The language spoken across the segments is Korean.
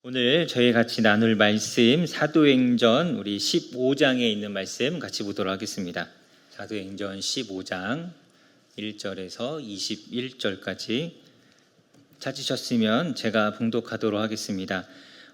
오늘 저희 같이 나눌 말씀 사도행전 우리 15장에 있는 말씀 같이 보도록 하겠습니다. 사도행전 15장 1절에서 21절까지 찾으셨으면 제가 봉독하도록 하겠습니다.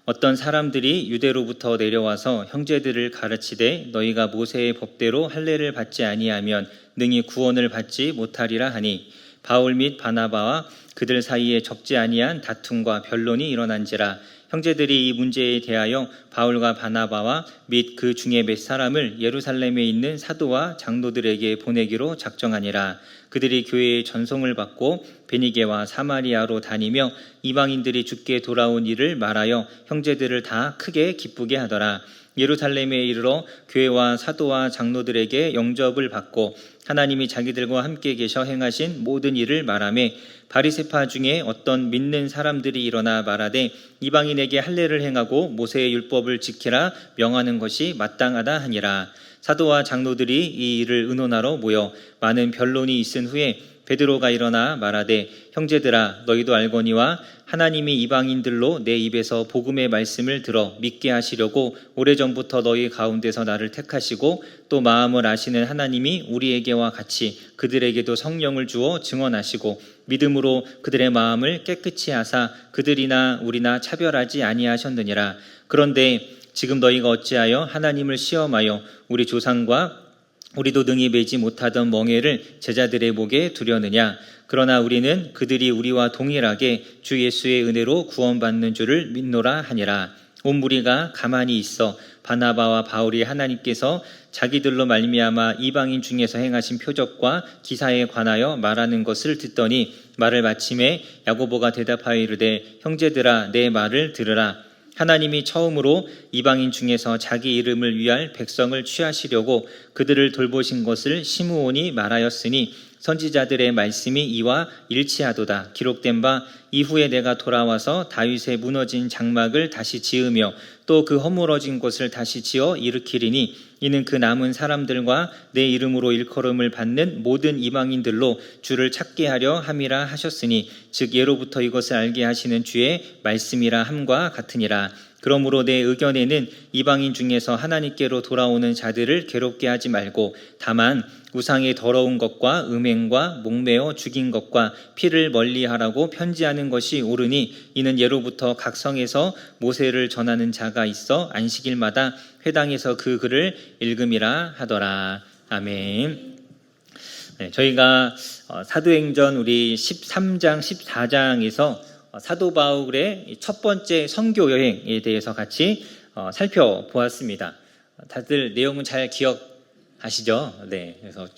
어떤 사람들이 유대로부터 내려와서 형제들을 가르치되 너희가 모세의 법대로 할례를 받지 아니하면 능히 구원을 받지 못하리라 하니 바울 및 바나바와 그들 사이에 적지 아니한 다툼과 변론이 일어난지라. 형제들이 이 문제에 대하여 바울과 바나바와 및 그 중에 몇 사람을 예루살렘에 있는 사도와 장로들에게 보내기로 작정하니라. 그들이 교회의 전송을 받고 베니게와 사마리아로 다니며 이방인들이 주께 돌아온 일을 말하여 형제들을 다 크게 기쁘게 하더라. 예루살렘에 이르러 교회와 사도와 장로들에게 영접을 받고 하나님이 자기들과 함께 계셔 행하신 모든 일을 말하며 바리새파 중에 어떤 믿는 사람들이 일어나 말하되 이방인에게 할례를 행하고 모세의 율법을 지키라 명하는 것이 마땅하다 하니라. 사도와 장로들이 이 일을 의논하러 모여 많은 변론이 있은 후에 베드로가 일어나 말하되 형제들아 너희도 알거니와 하나님이 이방인들로 내 입에서 복음의 말씀을 들어 믿게 하시려고 오래전부터 너희 가운데서 나를 택하시고 또 마음을 아시는 하나님이 우리에게와 같이 그들에게도 성령을 주어 증언하시고 믿음으로 그들의 마음을 깨끗이 하사 그들이나 우리나 차별하지 아니하셨느니라. 그런데 지금 너희가 어찌하여 하나님을 시험하여 우리 조상과 우리도 능히 매지 못하던 멍에를 제자들의 목에 두려느냐. 그러나 우리는 그들이 우리와 동일하게 주 예수의 은혜로 구원받는 줄을 믿노라 하니라. 온 무리가 가만히 있어 바나바와 바울이 하나님께서 자기들로 말미암아 이방인 중에서 행하신 표적과 기사에 관하여 말하는 것을 듣더니 말을 마침에 야고보가 대답하여 이르되 형제들아 내 말을 들으라. 하나님이 처음으로 이방인 중에서 자기 이름을 위할 백성을 취하시려고 그들을 돌보신 것을 시므온이 말하였으니 선지자들의 말씀이 이와 일치하도다. 기록된 바 이후에 내가 돌아와서 다윗의 무너진 장막을 다시 지으며 또 그 허물어진 곳을 다시 지어 일으키리니 이는 그 남은 사람들과 내 이름으로 일컬음을 받는 모든 이방인들로 주를 찾게 하려 함이라 하셨으니 즉 예로부터 이것을 알게 하시는 주의 말씀이라 함과 같으니라. 그러므로 내 의견에는 이방인 중에서 하나님께로 돌아오는 자들을 괴롭게 하지 말고 다만 우상의 더러운 것과 음행과 목매어 죽인 것과 피를 멀리하라고 편지하는 것이 옳으니 이는 예로부터 각 성에서 모세를 전하는 자가 있어 안식일마다 회당에서 그 글을 읽음이라 하더라. 아멘. 네, 저희가 사도행전 우리 13장 14장에서 사도 바울의 첫 번째 선교 여행에 대해서 같이 살펴보았습니다. 다들 내용은 잘 기억하시죠? 네, 그래서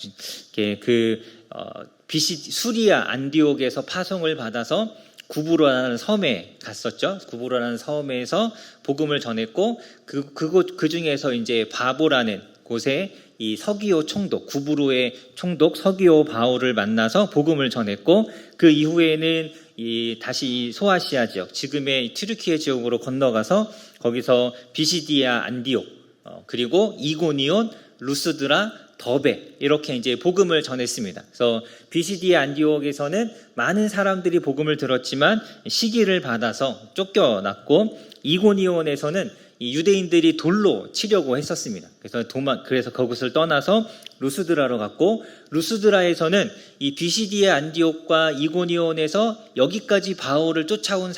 수리아 안디옥에서 파송을 받아서 구브로라는 섬에 갔었죠. 구브로라는 섬에서 복음을 전했고 그 중에서 이제 바보라는 곳에 이 서기오 총독, 구브로의 총독 서기오 바울을 만나서 복음을 전했고 그 이후에는 다시 소아시아 지역, 지금의 튀르키예 지역으로 건너가서 거기서 비시디아 안디옥, 그리고 이고니온, 루스드라, 더베 이렇게 이제 복음을 전했습니다. 그래서 비시디아 안디옥에서는 많은 사람들이 복음을 들었지만 시기를 받아서 쫓겨났고 이고니온에서는 이 유대인들이 돌로 치려고 했었습니다. 그래서 그곳을 떠나서 루스드라로 갔고 루스드라에서는 이 비시디아 안디옥과 이고니온에서 여기까지 바울을 쫓아온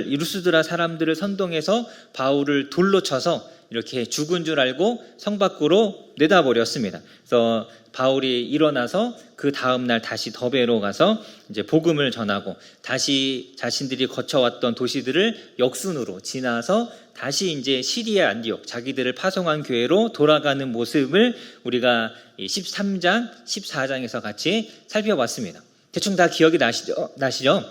루스드라 사람들을 선동해서 바울을 돌로 쳐서 이렇게 죽은 줄 알고 성 밖으로 내다버렸습니다. 그래서 바울이 일어나서 그 다음 날 다시 더베로 가서 이제 복음을 전하고 다시 자신들이 거쳐왔던 도시들을 역순으로 지나서 다시 이제 시리아 안디옥 자기들을 파송한 교회로 돌아가는 모습을 우리가 13장, 14장에서 같이 살펴봤습니다. 대충 다 기억이 나시죠?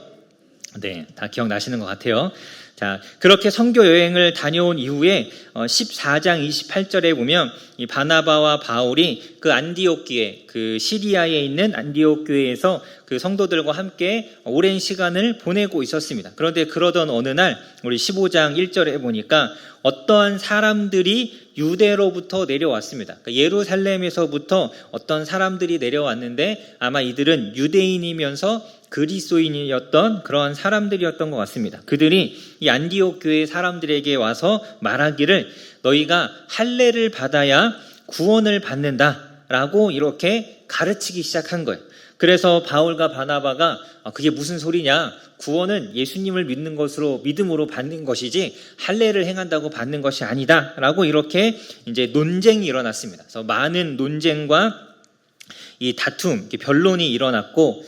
네, 다 기억나시는 것 같아요. 자, 그렇게 선교 여행을 다녀온 이후에 14장 28절에 보면 이 바나바와 바울이 그 안디옥 교회, 그 시리아에 있는 안디옥 교회에서 그 성도들과 함께 오랜 시간을 보내고 있었습니다. 그런데 그러던 어느 날 우리 15장 1절에 보니까 어떠한 사람들이 유대로부터 내려왔습니다. 그러니까 예루살렘에서부터 어떤 사람들이 내려왔는데 아마 이들은 유대인이면서 그리스도인이었던 그러한 사람들이었던 것 같습니다. 그들이 이 안디옥 교회 사람들에게 와서 말하기를 너희가 할례를 받아야 구원을 받는다라고 이렇게 가르치기 시작한 거예요. 그래서 바울과 바나바가 그게 무슨 소리냐? 구원은 예수님을 믿는 것으로 믿음으로 받는 것이지 할례를 행한다고 받는 것이 아니다라고 이렇게 이제 논쟁이 일어났습니다. 그래서 많은 논쟁과 이 다툼, 변론이 일어났고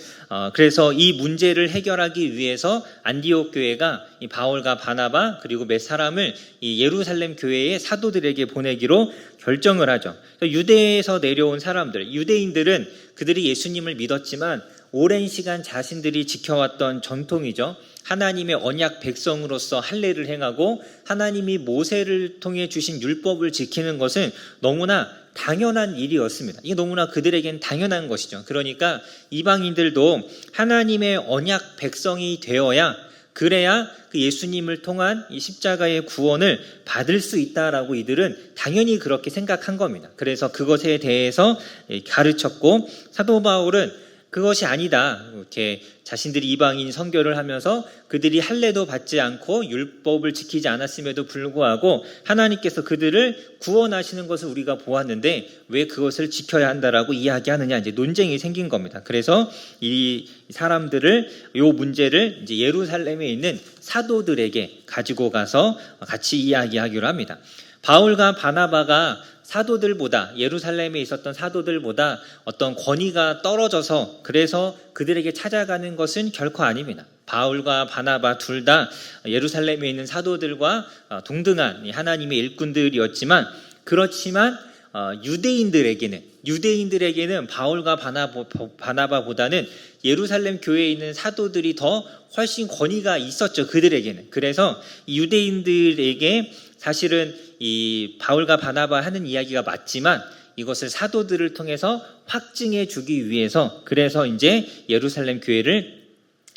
그래서 이 문제를 해결하기 위해서 안디옥 교회가 이 바울과 바나바 그리고 몇 사람을 이 예루살렘 교회의 사도들에게 보내기로 결정을 하죠. 유대에서 내려온 사람들, 유대인들은 그들이 예수님을 믿었지만 오랜 시간 자신들이 지켜왔던 전통이죠. 하나님의 언약 백성으로서 할례를 행하고 하나님이 모세를 통해 주신 율법을 지키는 것은 너무나 당연한 일이었습니다. 이게 너무나 그들에겐 당연한 것이죠. 그러니까 이방인들도 하나님의 언약 백성이 되어야 그래야 그 예수님을 통한 이 십자가의 구원을 받을 수 있다라고 이들은 당연히 그렇게 생각한 겁니다. 그래서 그것에 대해서 가르쳤고 사도 바울은 그것이 아니다. 이렇게 자신들이 이방인 선교를 하면서 그들이 할례도 받지 않고 율법을 지키지 않았음에도 불구하고 하나님께서 그들을 구원하시는 것을 우리가 보았는데 왜 그것을 지켜야 한다라고 이야기하느냐 이제 논쟁이 생긴 겁니다. 그래서 이 사람들을 요 문제를 이제 예루살렘에 있는 사도들에게 가지고 가서 같이 이야기하기로 합니다. 바울과 바나바가 사도들보다 예루살렘에 있었던 사도들보다 어떤 권위가 떨어져서 그래서 그들에게 찾아가는 것은 결코 아닙니다. 바울과 바나바 둘 다 예루살렘에 있는 사도들과 동등한 하나님의 일꾼들이었지만 그렇지만 유대인들에게는 바울과 바나바보다는 예루살렘 교회에 있는 사도들이 더 훨씬 권위가 있었죠. 그들에게는. 그래서 유대인들에게 사실은 이 바울과 바나바 하는 이야기가 맞지만 이것을 사도들을 통해서 확증해 주기 위해서 그래서 이제 예루살렘 교회를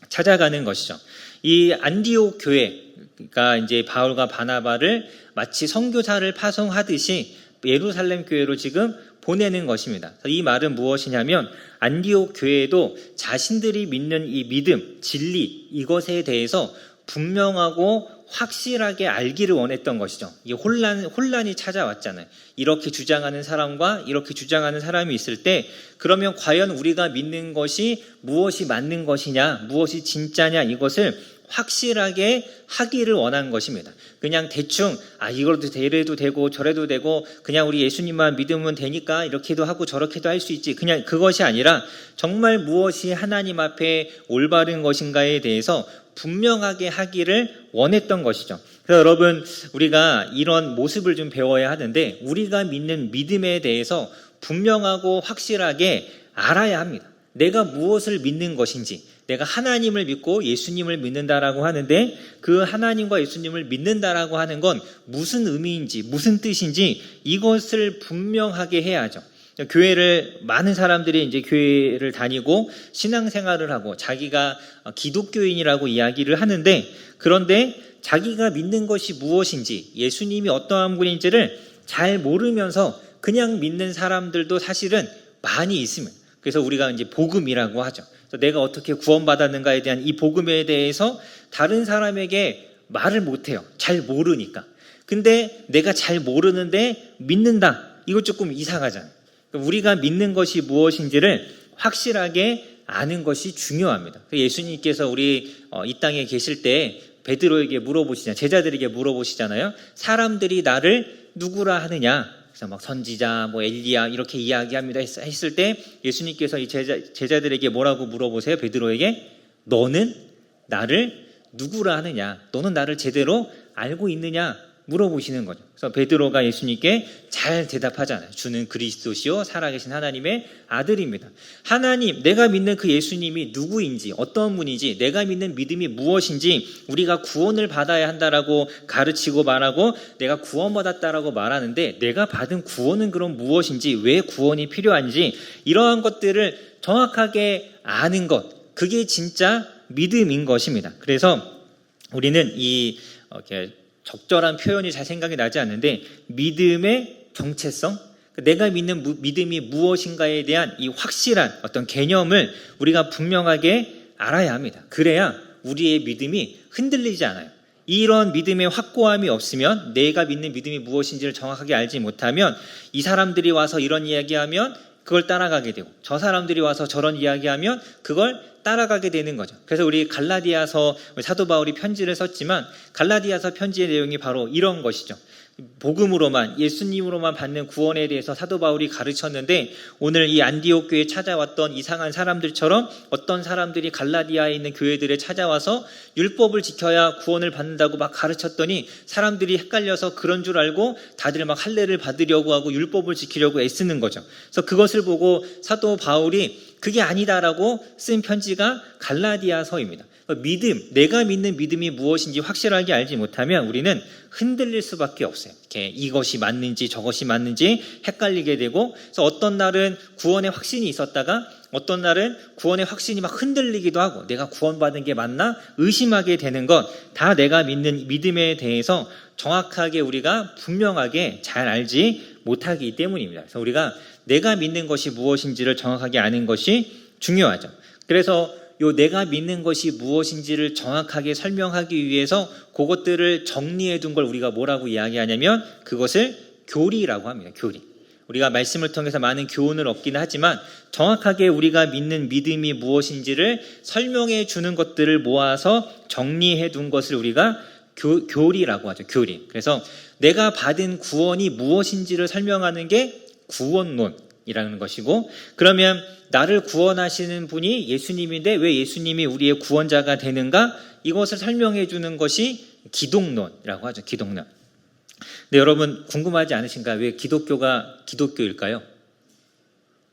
찾아가는 것이죠. 이 안디옥 교회가 이제 바울과 바나바를 마치 선교사를 파송하듯이 예루살렘 교회로 지금 보내는 것입니다. 이 말은 무엇이냐면 안디옥 교회도 자신들이 믿는 이 믿음, 진리 이것에 대해서 분명하고 확실하게 알기를 원했던 것이죠. 이게 혼란이 찾아왔잖아요. 이렇게 주장하는 사람과 이렇게 주장하는 사람이 있을 때 그러면 과연 우리가 믿는 것이 무엇이 맞는 것이냐, 무엇이 진짜냐 이것을 확실하게 하기를 원한 것입니다. 그냥 대충 이것도 이래도 되고 저래도 되고 그냥 우리 예수님만 믿으면 되니까 이렇게도 하고 저렇게도 할 수 있지. 그냥 그것이 아니라 정말 무엇이 하나님 앞에 올바른 것인가에 대해서 분명하게 하기를 원했던 것이죠. 그래서 여러분 우리가 이런 모습을 좀 배워야 하는데 우리가 믿는 믿음에 대해서 분명하고 확실하게 알아야 합니다. 내가 무엇을 믿는 것인지 내가 하나님을 믿고 예수님을 믿는다라고 하는데 그 하나님과 예수님을 믿는다라고 하는 건 무슨 의미인지 무슨 뜻인지 이것을 분명하게 해야죠. 교회를 많은 사람들이 이제 교회를 다니고 신앙생활을 하고 자기가 기독교인이라고 이야기를 하는데 그런데 자기가 믿는 것이 무엇인지 예수님이 어떠한 분인지를 잘 모르면서 그냥 믿는 사람들도 사실은 많이 있습니다. 그래서 우리가 이제 복음이라고 하죠. 그래서 내가 어떻게 구원받았는가에 대한 이 복음에 대해서 다른 사람에게 말을 못해요. 잘 모르니까. 근데 내가 잘 모르는데 믿는다. 이거 조금 이상하잖아요. 우리가 믿는 것이 무엇인지를 확실하게 아는 것이 중요합니다. 예수님께서 우리 이 땅에 계실 때 베드로에게 물어보시잖아요. 제자들에게 물어보시잖아요. 사람들이 나를 누구라 하느냐? 그래서 막 선지자, 엘리야 이렇게 이야기합니다 했을 때 예수님께서 이 제자들에게 뭐라고 물어보세요? 베드로에게 너는 나를 누구라 하느냐? 너는 나를 제대로 알고 있느냐? 물어보시는 거죠. 그래서 베드로가 예수님께 잘 대답하잖아요. 주는 그리스도시요 살아계신 하나님의 아들입니다. 하나님, 내가 믿는 그 예수님이 누구인지 어떤 분인지 내가 믿는 믿음이 무엇인지 우리가 구원을 받아야 한다라고 가르치고 말하고 내가 구원받았다라고 말하는데 내가 받은 구원은 그럼 무엇인지 왜 구원이 필요한지 이러한 것들을 정확하게 아는 것 그게 진짜 믿음인 것입니다. 그래서 우리는 이렇게 적절한 표현이 잘 생각이 나지 않는데 믿음의 정체성, 내가 믿는 믿음이 무엇인가에 대한 이 확실한 어떤 개념을 우리가 분명하게 알아야 합니다. 그래야 우리의 믿음이 흔들리지 않아요. 이런 믿음의 확고함이 없으면, 내가 믿는 믿음이 무엇인지를 정확하게 알지 못하면 이 사람들이 와서 이런 이야기하면 그걸 따라가게 되고, 저 사람들이 와서 저런 이야기하면 그걸 따라가게 되는 거죠. 그래서 우리 갈라디아서, 사도 바울이 편지를 썼지만 갈라디아서 편지의 내용이 바로 이런 것이죠. 복음으로만, 예수님으로만 받는 구원에 대해서 사도 바울이 가르쳤는데, 오늘 이 안디옥 교회에 찾아왔던 이상한 사람들처럼 어떤 사람들이 갈라디아에 있는 교회들에 찾아와서 율법을 지켜야 구원을 받는다고 막 가르쳤더니 사람들이 헷갈려서 그런 줄 알고 다들 막 할례를 받으려고 하고 율법을 지키려고 애쓰는 거죠. 그래서 그것을 보고 사도 바울이 그게 아니다라고 쓴 편지가 갈라디아서입니다. 믿음, 내가 믿는 믿음이 무엇인지 확실하게 알지 못하면 우리는 흔들릴 수밖에 없어요. 이렇게 이것이 맞는지 저것이 맞는지 헷갈리게 되고, 그래서 어떤 날은 구원의 확신이 있었다가 어떤 날은 구원의 확신이 막 흔들리기도 하고, 내가 구원받은 게 맞나 의심하게 되는 것, 다 내가 믿는 믿음에 대해서 정확하게 우리가 분명하게 잘 알지 못하기 때문입니다. 그래서 우리가 내가 믿는 것이 무엇인지를 정확하게 아는 것이 중요하죠. 그래서 요 내가 믿는 것이 무엇인지를 정확하게 설명하기 위해서 그것들을 정리해 둔 걸 우리가 뭐라고 이야기하냐면 그것을 교리라고 합니다. 교리. 우리가 말씀을 통해서 많은 교훈을 얻기는 하지만 정확하게 우리가 믿는 믿음이 무엇인지를 설명해 주는 것들을 모아서 정리해 둔 것을 우리가 교리라고 하죠. 교리. 그래서 내가 받은 구원이 무엇인지를 설명하는 게 구원론이라는 것이고, 그러면 나를 구원하시는 분이 예수님인데 왜 예수님이 우리의 구원자가 되는가? 이것을 설명해 주는 것이 기독론이라고 하죠. 기독론. 근데 여러분 궁금하지 않으신가요? 왜 기독교가 기독교일까요?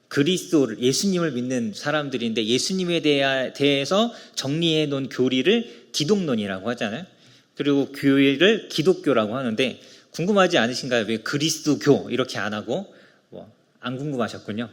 그리스도를, 예수님을 믿는 사람들인데 예수님에 대해서 정리해 놓은 교리를 기독론이라고 하잖아요. 그리고 교회를 기독교라고 하는데 궁금하지 않으신가요? 왜 그리스도교 이렇게 안 하고? 안 궁금하셨군요.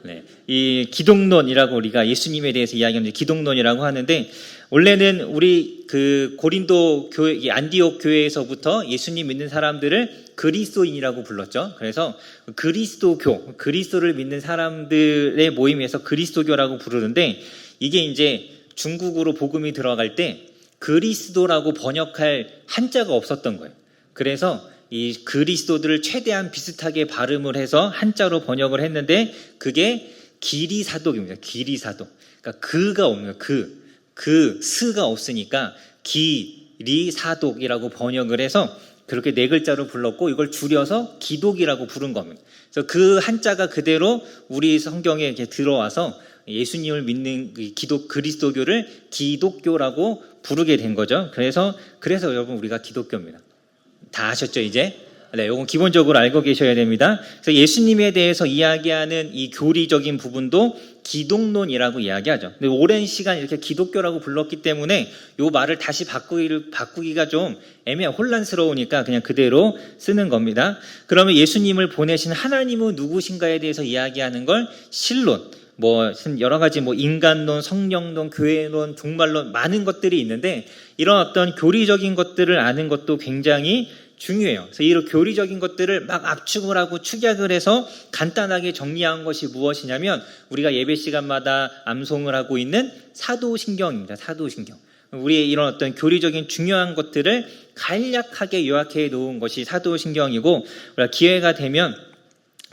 네, 이 기독론이라고 우리가 예수님에 대해서 이야기하면 기독론이라고 하는데, 원래는 우리 그 고린도 교회, 안디옥 교회에서부터 예수님 믿는 사람들을 그리스도인이라고 불렀죠. 그래서 그리스도교, 그리스도를 믿는 사람들의 모임에서 그리스도교라고 부르는데, 이게 이제 중국으로 복음이 들어갈 때 그리스도라고 번역할 한자가 없었던 거예요. 그래서 이 그리스도들을 최대한 비슷하게 발음을 해서 한자로 번역을 했는데 그게 기리사독입니다. 기리사독. 그러니까 그가 없는 스가 없으니까 기리사독이라고 번역을 해서 그렇게 네 글자로 불렀고, 이걸 줄여서 기독이라고 부른 겁니다. 그래서 그 한자가 그대로 우리 성경에 이렇게 들어와서 예수님을 믿는 그리스도교를 기독교라고 부르게 된 거죠. 그래서 여러분 우리가 기독교입니다. 다 아셨죠, 이제? 네, 이건 기본적으로 알고 계셔야 됩니다. 그래서 예수님에 대해서 이야기하는 이 교리적인 부분도 기독론이라고 이야기하죠. 근데 오랜 시간 이렇게 기독교라고 불렀기 때문에 이 말을 다시 바꾸기가 좀 혼란스러우니까 그냥 그대로 쓰는 겁니다. 그러면 예수님을 보내신 하나님은 누구신가에 대해서 이야기하는 걸 신론, 여러 가지 인간론, 성령론, 교회론, 종말론, 많은 것들이 있는데, 이런 어떤 교리적인 것들을 아는 것도 굉장히 중요해요. 그래서 이런 교리적인 것들을 막 압축을 하고 축약을 해서 간단하게 정리한 것이 무엇이냐면 우리가 예배 시간마다 암송을 하고 있는 사도신경입니다. 사도신경. 우리의 이런 어떤 교리적인 중요한 것들을 간략하게 요약해 놓은 것이 사도신경이고, 우리가 기회가 되면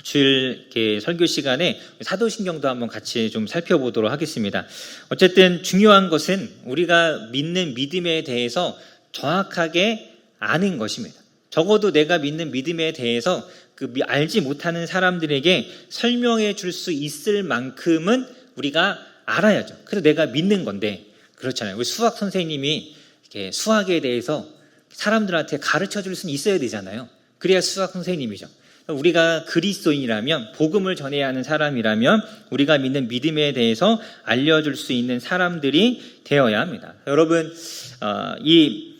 주일 설교 시간에 사도신경도 한번 같이 좀 살펴보도록 하겠습니다. 어쨌든 중요한 것은 우리가 믿는 믿음에 대해서 정확하게 아는 것입니다. 적어도 내가 믿는 믿음에 대해서 알지 못하는 사람들에게 설명해 줄 수 있을 만큼은 우리가 알아야죠. 그래서 내가 믿는 건데, 그렇잖아요. 우리 수학 선생님이 이렇게 수학에 대해서 사람들한테 가르쳐 줄 수는 있어야 되잖아요. 그래야 수학 선생님이죠. 우리가 그리스도인이라면, 복음을 전해야 하는 사람이라면 우리가 믿는 믿음에 대해서 알려줄 수 있는 사람들이 되어야 합니다. 여러분, 이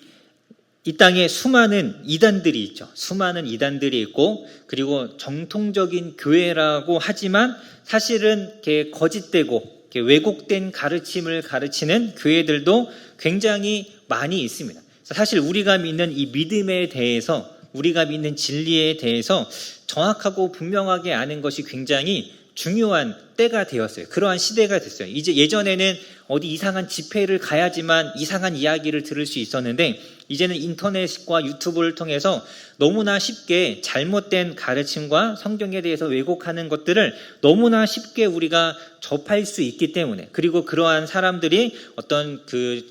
땅에 수많은 이단들이 있죠. 수많은 이단들이 있고, 그리고 정통적인 교회라고 하지만 사실은 거짓되고 왜곡된 가르침을 가르치는 교회들도 굉장히 많이 있습니다. 사실 우리가 믿는 이 믿음에 대해서, 우리가 믿는 진리에 대해서 정확하고 분명하게 아는 것이 굉장히 중요한 때가 되었어요. 그러한 시대가 됐어요. 이제 예전에는 어디 이상한 집회를 가야지만 이상한 이야기를 들을 수 있었는데 이제는 인터넷과 유튜브를 통해서 너무나 쉽게 잘못된 가르침과 성경에 대해서 왜곡하는 것들을 너무나 쉽게 우리가 접할 수 있기 때문에, 그리고 그러한 사람들이 어떤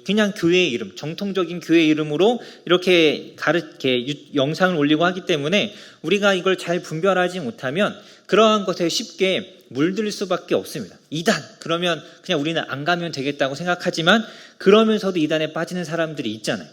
그냥 교회의 이름, 정통적인 교회의 이름으로 이렇게 영상을 올리고 하기 때문에 우리가 이걸 잘 분별하지 못하면 그러한 것에 쉽게 물들 수밖에 없습니다. 이단, 그러면 그냥 우리는 안 가면 되겠다고 생각하지만 그러면서도 이단에 빠지는 사람들이 있잖아요.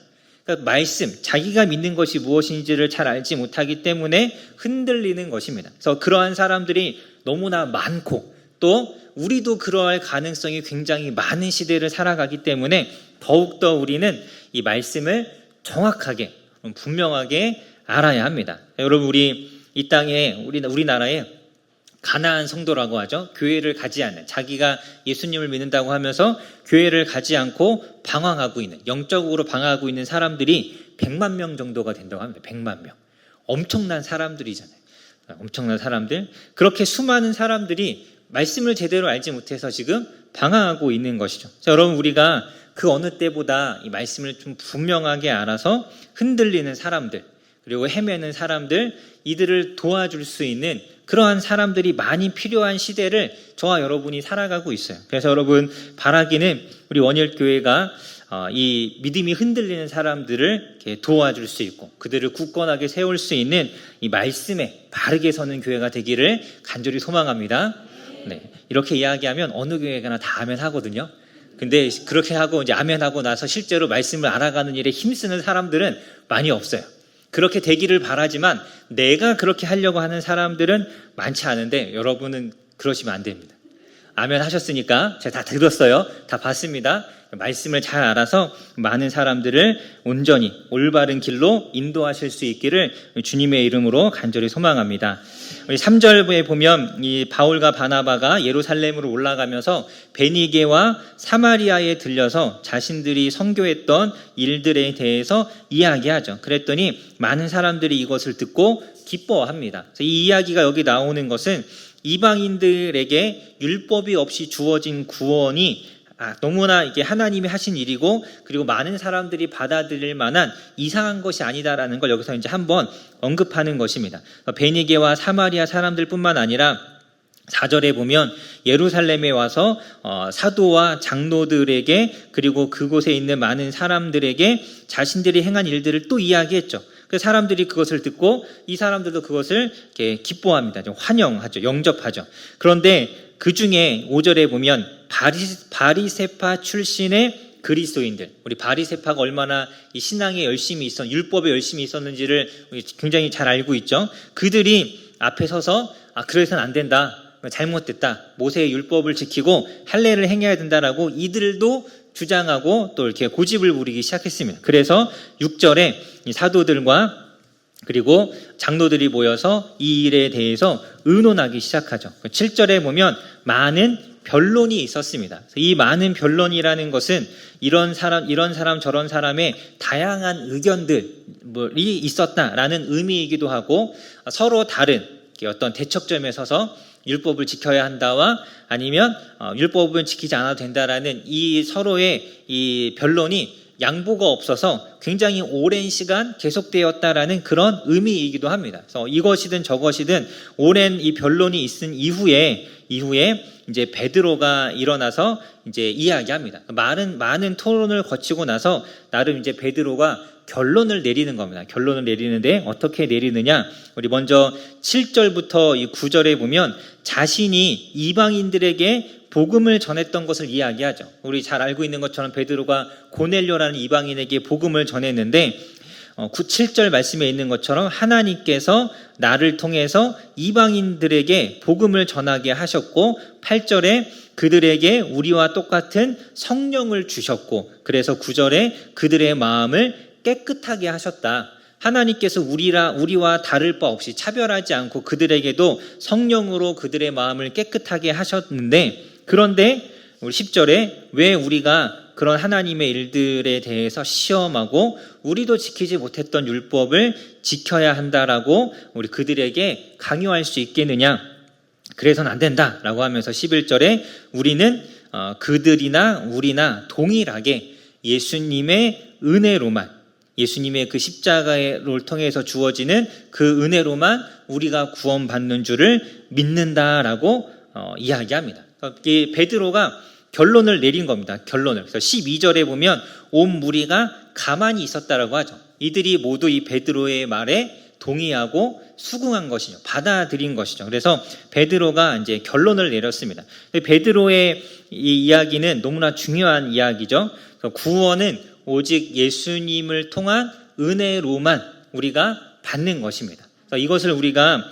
그러니까 말씀, 자기가 믿는 것이 무엇인지를 잘 알지 못하기 때문에 흔들리는 것입니다. 그래서 그러한 사람들이 너무나 많고 또 우리도 그러할 가능성이 굉장히 많은 시대를 살아가기 때문에 더욱더 우리는 이 말씀을 정확하게, 분명하게 알아야 합니다. 여러분, 우리 이 땅에, 우리나라에 가난한 성도라고 하죠. 교회를 가지 않는, 자기가 예수님을 믿는다고 하면서 교회를 가지 않고 방황하고 있는, 영적으로 방황하고 있는 사람들이 100만 명 정도가 된다고 합니다. 100만 명. 엄청난 사람들이잖아요. 엄청난 사람들. 그렇게 수많은 사람들이 말씀을 제대로 알지 못해서 지금 방황하고 있는 것이죠. 자, 여러분, 우리가 그 어느 때보다 이 말씀을 좀 분명하게 알아서 흔들리는 사람들, 그리고 헤매는 사람들, 이들을 도와줄 수 있는 그러한 사람들이 많이 필요한 시대를 저와 여러분이 살아가고 있어요. 그래서 여러분, 바라기는 우리 원일교회가 이 믿음이 흔들리는 사람들을 이렇게 도와줄 수 있고 그들을 굳건하게 세울 수 있는 이 말씀에 바르게 서는 교회가 되기를 간절히 소망합니다. 네, 이렇게 이야기하면 어느 교회가나 다 아멘 하거든요. 근데 그렇게 하고 이제 아멘 하고 나서 실제로 말씀을 알아가는 일에 힘쓰는 사람들은 많이 없어요. 그렇게 되기를 바라지만 내가 그렇게 하려고 하는 사람들은 많지 않은데 여러분은 그러시면 안 됩니다. 아멘 하셨으니까 제가 다 들었어요. 다 봤습니다. 말씀을 잘 알아서 많은 사람들을 온전히 올바른 길로 인도하실 수 있기를 주님의 이름으로 간절히 소망합니다. 우리 3절에 보면 이 바울과 바나바가 예루살렘으로 올라가면서 베니게와 사마리아에 들려서 자신들이 선교했던 일들에 대해서 이야기하죠. 그랬더니 많은 사람들이 이것을 듣고 기뻐합니다. 그래서 이 이야기가 여기 나오는 것은 이방인들에게 율법이 없이 주어진 구원이 너무나 이게 하나님이 하신 일이고, 그리고 많은 사람들이 받아들일 만한 이상한 것이 아니다라는 걸 여기서 이제 한번 언급하는 것입니다. 베니게와 사마리아 사람들뿐만 아니라 4절에 보면 예루살렘에 와서 사도와 장로들에게, 그리고 그곳에 있는 많은 사람들에게 자신들이 행한 일들을 또 이야기했죠. 그 사람들이 그것을 듣고 이 사람들도 그것을 이렇게 기뻐합니다. 좀 환영하죠. 영접하죠. 그런데 그 중에 5절에 보면 바리새파 출신의 그리스도인들, 우리 바리새파가 얼마나 이 신앙에 열심히 율법에 열심히 있었는지를 굉장히 잘 알고 있죠. 그들이 앞에 서서 그래서는 안 된다, 잘못됐다, 모세의 율법을 지키고 할례를 행해야 된다라고 이들도 주장하고 또 이렇게 고집을 부리기 시작했습니다. 그래서 6절에 이 사도들과 그리고 장로들이 모여서 이 일에 대해서 의논하기 시작하죠. 7절에 보면 많은 변론이 있었습니다. 이 많은 변론이라는 것은 이런 사람 저런 사람의 다양한 의견들이 있었다라는 의미이기도 하고, 서로 다른 어떤 대척점에 서서 율법을 지켜야 한다와 아니면 율법은 지키지 않아도 된다라는 이 서로의 이 변론이 양보가 없어서 굉장히 오랜 시간 계속되었다라는 그런 의미이기도 합니다. 그래서 이것이든 저것이든 오랜 이 변론이 있은 이후에 이제 베드로가 일어나서 이제 이야기합니다. 많은 토론을 거치고 나서 나름 이제 베드로가 결론을 내리는 겁니다. 결론을 내리는데 어떻게 내리느냐? 우리 먼저 7절부터 이 9절에 보면 자신이 이방인들에게 복음을 전했던 것을 이야기하죠. 우리 잘 알고 있는 것처럼 베드로가 고넬료라는 이방인에게 복음을 전했는데 7절 말씀에 있는 것처럼 하나님께서 나를 통해서 이방인들에게 복음을 전하게 하셨고, 8절에 그들에게 우리와 똑같은 성령을 주셨고, 그래서 9절에 그들의 마음을 깨끗하게 하셨다. 하나님께서 우리와 다를 바 없이 차별하지 않고 그들에게도 성령으로 그들의 마음을 깨끗하게 하셨는데, 그런데 우리 10절에 왜 우리가 그런 하나님의 일들에 대해서 시험하고 우리도 지키지 못했던 율법을 지켜야 한다라고 우리 그들에게 강요할 수 있겠느냐? 그래서는 안 된다라고 하면서 11절에 우리는 그들이나 우리나 동일하게 예수님의 은혜로만, 예수님의 그 십자가를 통해서 주어지는 그 은혜로만 우리가 구원받는 줄을 믿는다라고 이야기합니다. 이 베드로가 결론을 내린 겁니다. 결론을. 그래서 12절에 보면 온 무리가 가만히 있었다라고 하죠. 이들이 모두 이 베드로의 말에 동의하고 수긍한 것이죠. 받아들인 것이죠. 그래서 베드로가 이제 결론을 내렸습니다. 베드로의 이 이야기는 너무나 중요한 이야기죠. 구원은 오직 예수님을 통한 은혜로만 우리가 받는 것입니다. 그래서 이것을 우리가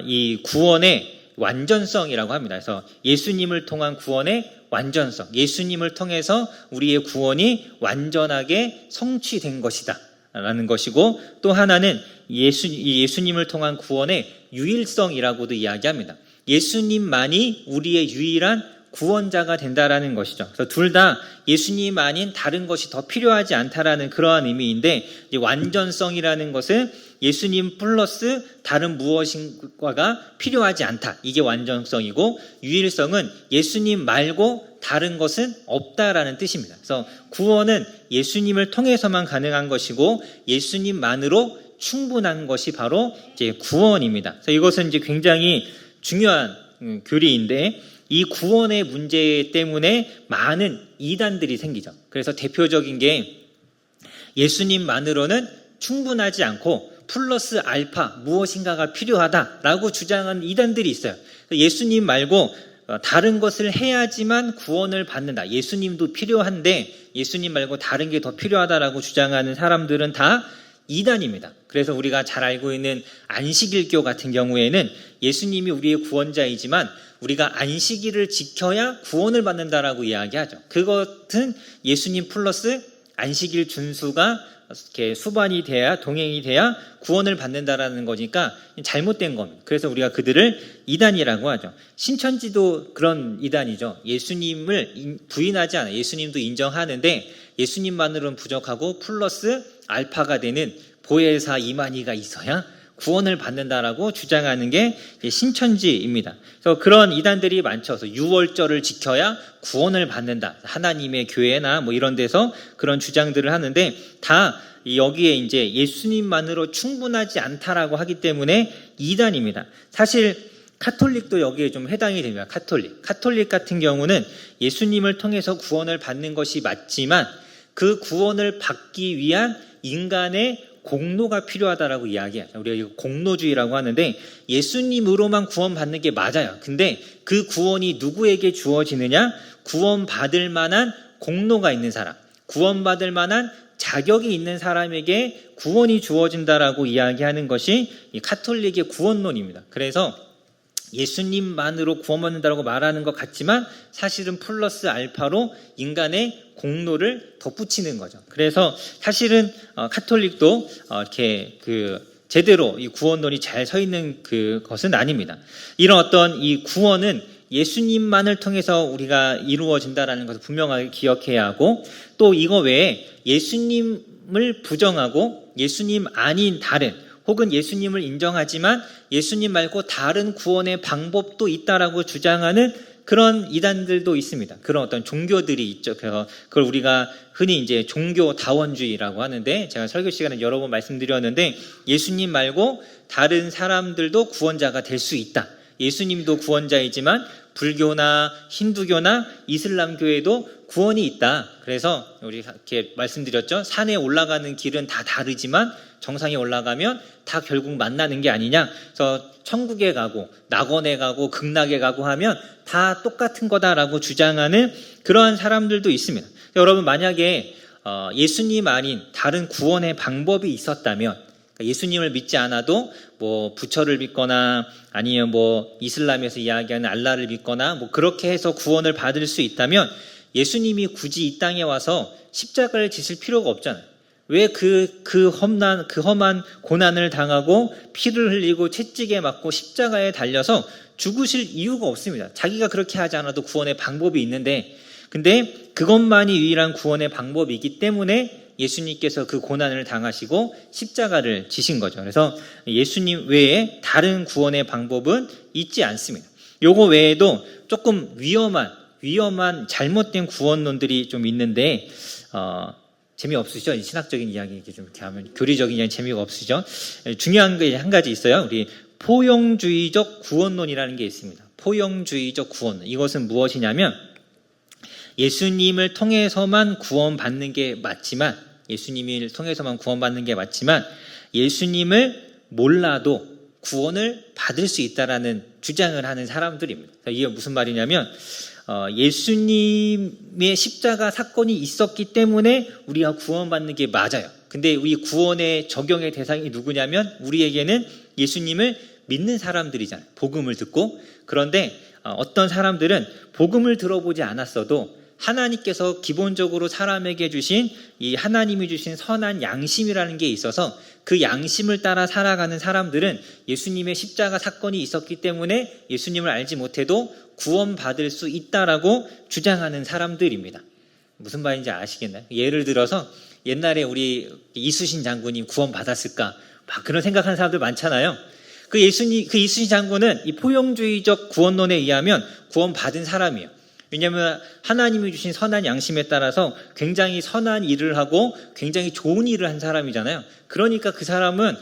이 구원의 완전성이라고 합니다. 그래서 예수님을 통한 구원의 완전성, 예수님을 통해서 우리의 구원이 완전하게 성취된 것이다 라는 것이고, 또 하나는 예수님을 통한 구원의 유일성이라고도 이야기합니다. 예수님만이 우리의 유일한 구원자가 된다라는 것이죠. 그래서 둘 다 예수님 아닌 다른 것이 더 필요하지 않다라는 그러한 의미인데, 이 완전성이라는 것은 예수님 플러스 다른 무엇인가가 필요하지 않다, 이게 완전성이고, 유일성은 예수님 말고 다른 것은 없다라는 뜻입니다. 그래서 구원은 예수님을 통해서만 가능한 것이고 예수님만으로 충분한 것이 바로 이제 구원입니다. 그래서 이것은 이제 굉장히 중요한 교리인데, 이 구원의 문제 때문에 많은 이단들이 생기죠. 그래서 대표적인 게 예수님만으로는 충분하지 않고 플러스 알파 무엇인가가 필요하다라고 주장하는 이단들이 있어요. 예수님 말고 다른 것을 해야지만 구원을 받는다, 예수님도 필요한데 예수님 말고 다른 게 더 필요하다라고 주장하는 사람들은 다 이단입니다. 그래서 우리가 잘 알고 있는 안식일교 같은 경우에는 예수님이 우리의 구원자이지만 우리가 안식일을 지켜야 구원을 받는다라고 이야기하죠. 그것은 예수님 플러스 안식일 준수가 이렇게 수반이 돼야, 동행이 돼야 구원을 받는다라는 거니까 잘못된 겁니다. 그래서 우리가 그들을 이단이라고 하죠. 신천지도 그런 이단이죠. 예수님을 부인하지 않아요. 예수님도 인정하는데 예수님만으로는 부족하고 플러스 알파가 되는 보혜사 이만희가 있어야 구원을 받는다라고 주장하는 게 신천지입니다. 그래서 그런 이단들이 많죠. 그래서 유월절을 지켜야 구원을 받는다, 하나님의 교회나 뭐 이런 데서 그런 주장들을 하는데, 다 여기에 이제 예수님만으로 충분하지 않다라고 하기 때문에 이단입니다. 사실 카톨릭도 여기에 좀 해당이 됩니다. 카톨릭 같은 경우는 예수님을 통해서 구원을 받는 것이 맞지만 그 구원을 받기 위한 인간의 공로가 필요하다라고 이야기해요. 우리가 이거 공로주의라고 하는데, 예수님으로만 구원받는 게 맞아요. 근데 그 구원이 누구에게 주어지느냐? 구원받을 만한 공로가 있는 사람, 구원받을 만한 자격이 있는 사람에게 구원이 주어진다라고 이야기하는 것이 이 카톨릭의 구원론입니다. 그래서 예수님만으로 구원받는다고 말하는 것 같지만 사실은 플러스 알파로 인간의 공로를 덧붙이는 거죠. 그래서 사실은 카톨릭도 이렇게 제대로 이 구원론이 잘 서 있는 그것은 아닙니다. 이런 어떤 이 구원은 예수님만을 통해서 우리가 이루어진다라는 것을 분명하게 기억해야 하고, 또 이거 외에 예수님을 부정하고 예수님 아닌 다른, 혹은 예수님을 인정하지만 예수님 말고 다른 구원의 방법도 있다라고 주장하는 그런 이단들도 있습니다. 그런 어떤 종교들이 있죠. 그래서 그걸 우리가 흔히 이제 종교다원주의라고 하는데, 제가 설교 시간에 여러 번 말씀드렸는데, 예수님 말고 다른 사람들도 구원자가 될 수 있다. 예수님도 구원자이지만 불교나 힌두교나 이슬람교에도 구원이 있다. 그래서 우리 이렇게 말씀드렸죠. 산에 올라가는 길은 다 다르지만 정상에 올라가면 다 결국 만나는 게 아니냐. 그래서 천국에 가고 낙원에 가고 극락에 가고 하면 다 똑같은 거다라고 주장하는 그러한 사람들도 있습니다. 여러분, 만약에 예수님 아닌 다른 구원의 방법이 있었다면, 예수님을 믿지 않아도 뭐 부처를 믿거나 아니면 뭐 이슬람에서 이야기하는 알라를 믿거나 뭐 그렇게 해서 구원을 받을 수 있다면 예수님이 굳이 이 땅에 와서 십자가를 지실 필요가 없잖아요. 왜 그 험한 고난을 당하고 피를 흘리고 채찍에 맞고 십자가에 달려서 죽으실 이유가 없습니다. 자기가 그렇게 하지 않아도 구원의 방법이 있는데, 근데 그것만이 유일한 구원의 방법이기 때문에 예수님께서 그 고난을 당하시고 십자가를 지신 거죠. 그래서 예수님 외에 다른 구원의 방법은 있지 않습니다. 요거 외에도 조금 위험한 잘못된 구원론들이 좀 있는데 재미없으시죠? 이 신학적인 이야기 이렇게 하면 교리적인 이야기 재미가 없으시죠? 중요한 게 한 가지 있어요. 우리 포용주의적 구원론이라는 게 있습니다. 포용주의적 구원론. 이것은 무엇이냐면 예수님을 통해서만 구원받는 게 맞지만 예수님을 몰라도 구원을 받을 수 있다라는 주장을 하는 사람들입니다. 이게 무슨 말이냐면 예수님의 십자가 사건이 있었기 때문에 우리가 구원받는 게 맞아요. 근데 우리 구원의 적용의 대상이 누구냐면 우리에게는 예수님을 믿는 사람들이잖아요. 복음을 듣고. 그런데 어떤 사람들은 복음을 들어보지 않았어도 하나님께서 기본적으로 사람에게 주신 이 하나님이 주신 선한 양심이라는 게 있어서 그 양심을 따라 살아가는 사람들은 예수님의 십자가 사건이 있었기 때문에 예수님을 알지 못해도 구원받을 수 있다라고 주장하는 사람들입니다. 무슨 말인지 아시겠나요? 예를 들어서 옛날에 우리 이순신 장군이 구원받았을까? 막 그런 생각하는 사람들 많잖아요. 그 이순신 장군은 이 포용주의적 구원론에 의하면 구원받은 사람이에요. 왜냐하면 하나님이 주신 선한 양심에 따라서 굉장히 선한 일을 하고 굉장히 좋은 일을 한 사람이잖아요. 그러니까 그 사람은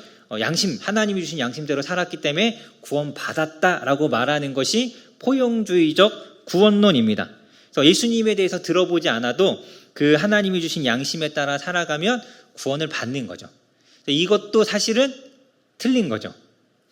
하나님이 주신 양심대로 살았기 때문에 구원받았다라고 말하는 것이 포용주의적 구원론입니다. 그래서 예수님에 대해서 들어보지 않아도 그 하나님이 주신 양심에 따라 살아가면 구원을 받는 거죠. 이것도 사실은 틀린 거죠.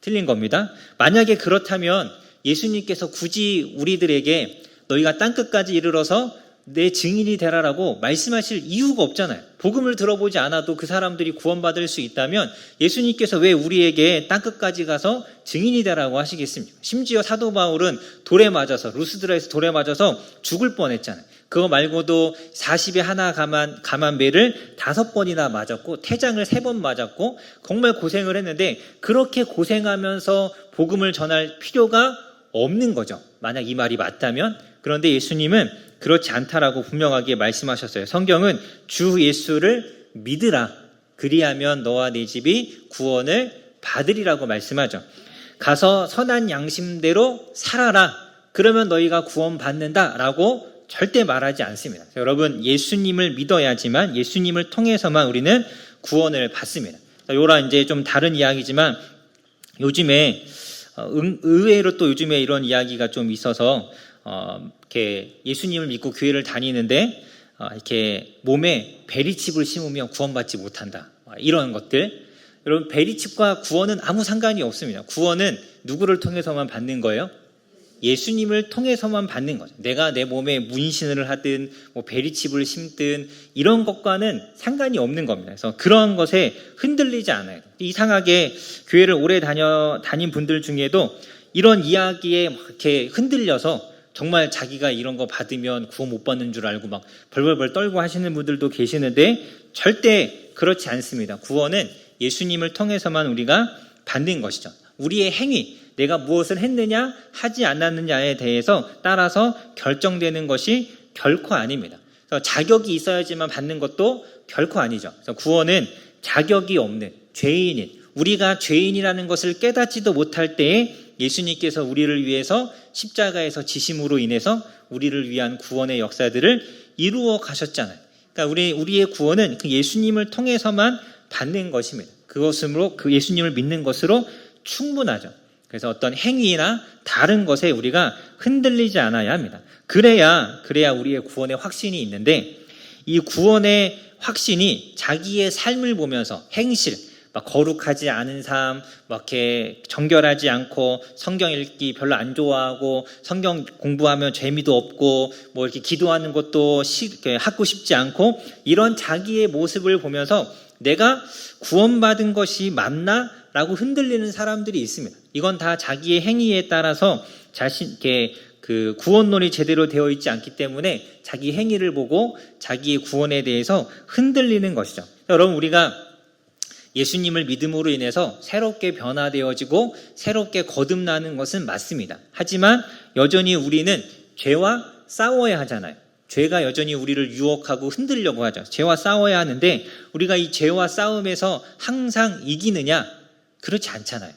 틀린 겁니다. 만약에 그렇다면 예수님께서 굳이 우리들에게 너희가 땅끝까지 이르러서 내 증인이 되라라고 말씀하실 이유가 없잖아요. 복음을 들어보지 않아도 그 사람들이 구원받을 수 있다면 예수님께서 왜 우리에게 땅끝까지 가서 증인이 되라고 하시겠습니까? 심지어 사도 바울은 루스드라에서 돌에 맞아서 죽을 뻔했잖아요. 그거 말고도 40에 하나 감한 매를 5번이나 맞았고 태장을 3번 맞았고 정말 고생을 했는데 그렇게 고생하면서 복음을 전할 필요가 없는 거죠. 만약 이 말이 맞다면. 그런데 예수님은 그렇지 않다라고 분명하게 말씀하셨어요. 성경은 주 예수를 믿으라. 그리하면 너와 네 집이 구원을 받으리라고 말씀하죠. 가서 선한 양심대로 살아라. 그러면 너희가 구원받는다라고 절대 말하지 않습니다. 여러분, 예수님을 믿어야지만 예수님을 통해서만 우리는 구원을 받습니다. 요라 이제 좀 다른 이야기지만 요즘에 의외로 또 요즘에 이런 이야기가 좀 있어서 이렇게 예수님을 믿고 교회를 다니는데 이렇게 몸에 베리칩을 심으면 구원받지 못한다. 이런 것들. 여러분, 베리칩과 구원은 아무 상관이 없습니다. 구원은 누구를 통해서만 받는 거예요? 예수님을 통해서만 받는 거죠. 내가 내 몸에 문신을 하든 베리칩을 심든 이런 것과는 상관이 없는 겁니다. 그래서 그런 것에 흔들리지 않아요. 이상하게 교회를 오래 다닌 분들 중에도 이런 이야기에 막 이렇게 흔들려서 정말 자기가 이런 거 받으면 구원 못 받는 줄 알고 막 벌벌벌 떨고 하시는 분들도 계시는데 절대 그렇지 않습니다. 구원은 예수님을 통해서만 우리가 받는 것이죠. 우리의 행위, 내가 무엇을 했느냐 하지 않았느냐에 대해서 따라서 결정되는 것이 결코 아닙니다. 그래서 자격이 있어야지만 받는 것도 결코 아니죠. 그래서 구원은 자격이 없는 죄인인, 우리가 죄인이라는 것을 깨닫지도 못할 때에 예수님께서 우리를 위해서 십자가에서 지심으로 인해서 우리를 위한 구원의 역사들을 이루어 가셨잖아요. 그러니까 우리의 구원은 그 예수님을 통해서만 받는 것입니다. 그것으로 그 예수님을 믿는 것으로 충분하죠. 그래서 어떤 행위나 다른 것에 우리가 흔들리지 않아야 합니다. 그래야 우리의 구원의 확신이 있는데 이 구원의 확신이 자기의 삶을 보면서 행실, 막 거룩하지 않은 삶, 막 이렇게 정결하지 않고 성경 읽기 별로 안 좋아하고 성경 공부하면 재미도 없고 이렇게 기도하는 것도 하고 싶지 않고 이런 자기의 모습을 보면서 내가 구원받은 것이 맞나? 라고 흔들리는 사람들이 있습니다. 이건 다 자기의 행위에 따라서 그 구원론이 제대로 되어 있지 않기 때문에 자기 행위를 보고 자기의 구원에 대해서 흔들리는 것이죠. 여러분, 우리가 예수님을 믿음으로 인해서 새롭게 변화되어지고 새롭게 거듭나는 것은 맞습니다. 하지만 여전히 우리는 죄와 싸워야 하잖아요. 죄가 여전히 우리를 유혹하고 흔들려고 하죠. 죄와 싸워야 하는데 우리가 이 죄와 싸움에서 항상 이기느냐? 그렇지 않잖아요.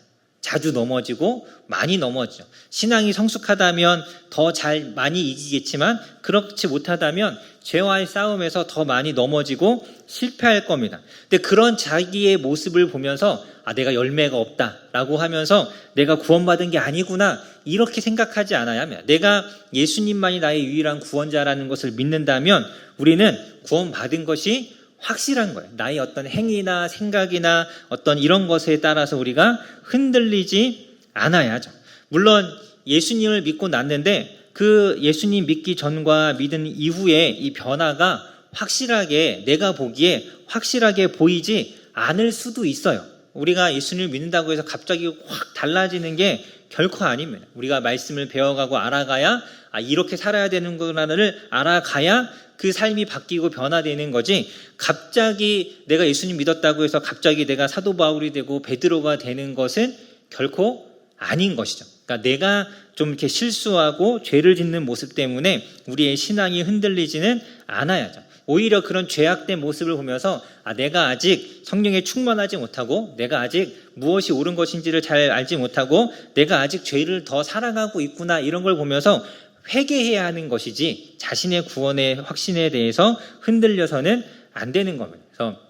자주 넘어지고 많이 넘어지죠. 신앙이 성숙하다면 더 잘 많이 이기겠지만 그렇지 못하다면 죄와의 싸움에서 더 많이 넘어지고 실패할 겁니다. 근데 그런 자기의 모습을 보면서 내가 열매가 없다라고 하면서 내가 구원받은 게 아니구나 이렇게 생각하지 않아야 합니다. 내가 예수님만이 나의 유일한 구원자라는 것을 믿는다면 우리는 구원받은 것이 확실한 거예요. 나의 어떤 행위나 생각이나 어떤 이런 것에 따라서 우리가 흔들리지 않아야죠. 물론 예수님을 믿고 났는데 그 예수님 믿기 전과 믿은 이후에 이 변화가 확실하게 내가 보기에 확실하게 보이지 않을 수도 있어요. 우리가 예수님을 믿는다고 해서 갑자기 확 달라지는 게 결코 아닙니다. 우리가 말씀을 배워가고 알아가야 이렇게 살아야 되는구나를 알아가야 그 삶이 바뀌고 변화되는 거지, 갑자기 내가 예수님 믿었다고 해서 갑자기 내가 사도 바울이 되고 베드로가 되는 것은 결코 아닌 것이죠. 그러니까 내가 좀 이렇게 실수하고 죄를 짓는 모습 때문에 우리의 신앙이 흔들리지는 않아야죠. 오히려 그런 죄악된 모습을 보면서 내가 아직 성령에 충만하지 못하고 내가 아직 무엇이 옳은 것인지를 잘 알지 못하고 내가 아직 죄를 더 살아가고 있구나 이런 걸 보면서 회개해야 하는 것이지 자신의 구원의 확신에 대해서 흔들려서는 안 되는 겁니다. 그래서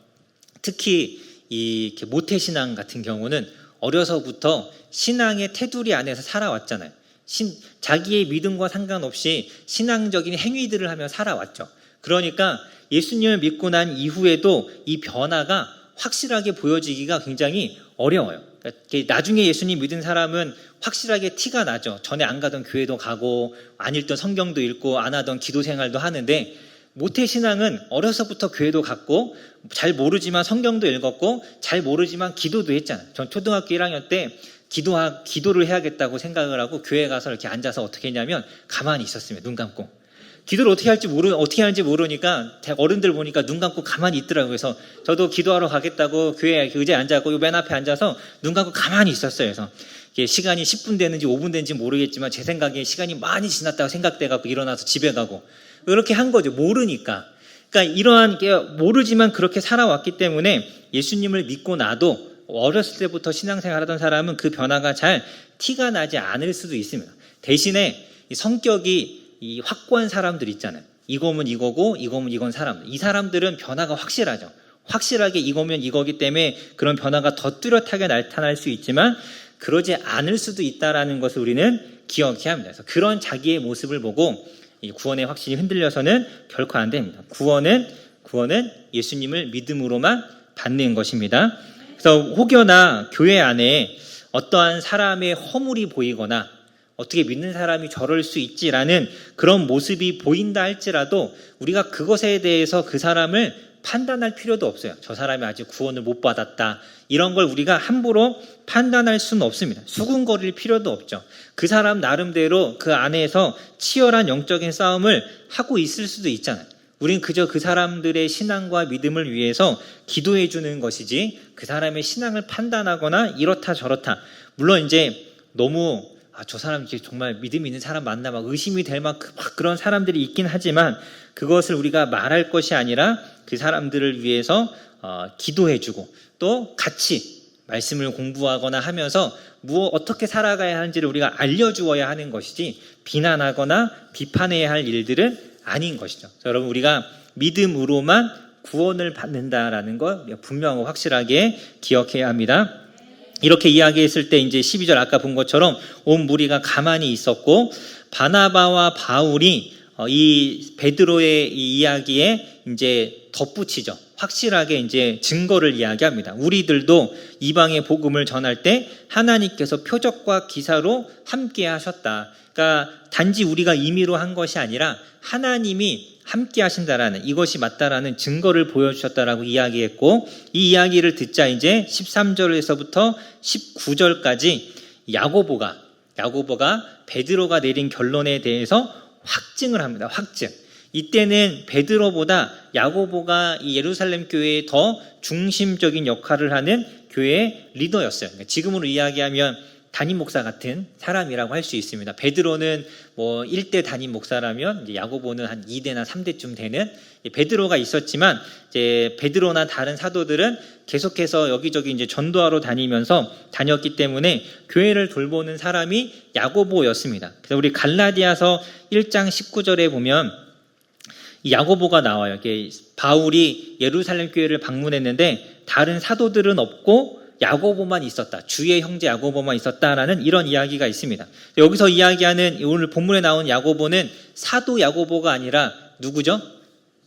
특히 이 모태신앙 같은 경우는 어려서부터 신앙의 테두리 안에서 살아왔잖아요. 자기의 믿음과 상관없이 신앙적인 행위들을 하며 살아왔죠. 그러니까 예수님을 믿고 난 이후에도 이 변화가 확실하게 보여지기가 굉장히 어려워요. 그러니까 나중에 예수님 믿은 사람은 확실하게 티가 나죠. 전에 안 가던 교회도 가고 안 읽던 성경도 읽고 안 하던 기도 생활도 하는데, 모태신앙은 어려서부터 교회도 갔고 잘 모르지만 성경도 읽었고 잘 모르지만 기도도 했잖아요. 전 초등학교 1학년 때 기도를 해야겠다고 생각을 하고 교회에 가서 이렇게 앉아서 어떻게 했냐면 가만히 있었습니다. 눈 감고. 기도를 어떻게 하는지 모르니까 어른들 보니까 눈 감고 가만히 있더라고요. 그래서 저도 기도하러 가겠다고 교회 의자에 앉았고 맨 앞에 앉아서 눈 감고 가만히 있었어요. 그래서 시간이 10분 되는지 5분 되는지 모르겠지만 제 생각에 시간이 많이 지났다고 생각돼갖고 일어나서 집에 가고 이렇게 한 거죠. 모르니까. 그러니까 이러한 게 모르지만 그렇게 살아왔기 때문에 예수님을 믿고 나도 어렸을 때부터 신앙생활하던 사람은 그 변화가 잘 티가 나지 않을 수도 있습니다. 대신에 이 성격이 이 확고한 사람들 있잖아요. 이거면 이거고 이거면 이건 사람. 이 사람들은 변화가 확실하죠. 확실하게 이거면 이거기 때문에 그런 변화가 더 뚜렷하게 나타날 수 있지만 그러지 않을 수도 있다라는 것을 우리는 기억해야 합니다. 그래서 그런 자기의 모습을 보고 이 구원의 확신이 흔들려서는 결코 안 됩니다. 구원은 예수님을 믿음으로만 받는 것입니다. 그래서 혹여나 교회 안에 어떠한 사람의 허물이 보이거나 어떻게 믿는 사람이 저럴 수 있지라는 그런 모습이 보인다 할지라도 우리가 그것에 대해서 그 사람을 판단할 필요도 없어요. 저 사람이 아직 구원을 못 받았다. 이런 걸 우리가 함부로 판단할 수는 없습니다. 수군거릴 필요도 없죠. 그 사람 나름대로 그 안에서 치열한 영적인 싸움을 하고 있을 수도 있잖아요. 우린 그저 그 사람들의 신앙과 믿음을 위해서 기도해 주는 것이지 그 사람의 신앙을 판단하거나 이렇다 저렇다. 물론 이제 너무 저 사람 정말 믿음 있는 사람 맞나 막 의심이 될 만큼 막 그런 사람들이 있긴 하지만 그것을 우리가 말할 것이 아니라 그 사람들을 위해서 기도해주고 또 같이 말씀을 공부하거나 하면서 어떻게 살아가야 하는지를 우리가 알려주어야 하는 것이지 비난하거나 비판해야 할 일들은 아닌 것이죠. 여러분, 우리가 믿음으로만 구원을 받는다라는 걸 분명하고 확실하게 기억해야 합니다. 이렇게 이야기했을 때 이제 12절 아까 본 것처럼 온 무리가 가만히 있었고 바나바와 바울이 이 베드로의 이 이야기에 이제 덧붙이죠. 확실하게 이제 증거를 이야기합니다. 우리들도 이방의 복음을 전할 때 하나님께서 표적과 기사로 함께 하셨다. 그러니까 단지 우리가 임의로 한 것이 아니라 하나님이 함께 하신다라는, 이것이 맞다라는 증거를 보여주셨다라고 이야기했고, 이 이야기를 듣자 이제 13절에서부터 19절까지 야고보가 베드로가 내린 결론에 대해서 확증을 합니다. 확증. 이때는 베드로보다 야고보가 이 예루살렘 교회에 더 중심적인 역할을 하는 교회의 리더였어요. 그러니까 지금으로 이야기하면 담임 목사 같은 사람이라고 할 수 있습니다. 베드로는 뭐 1대 담임 목사라면 이제 야고보는 한 2대나 3대쯤 되는 베드로가 있었지만, 이제 베드로나 다른 사도들은 계속해서 여기저기 이제 전도하러 다녔기 때문에 교회를 돌보는 사람이 야고보였습니다. 그래서 우리 갈라디아서 1장 19절에 보면 이 야고보가 나와요. 이게 바울이 예루살렘 교회를 방문했는데 다른 사도들은 없고 야고보만 있었다. 주의 형제 야고보만 있었다라는 이런 이야기가 있습니다. 여기서 이야기하는 오늘 본문에 나온 야고보는 사도 야고보가 아니라 누구죠?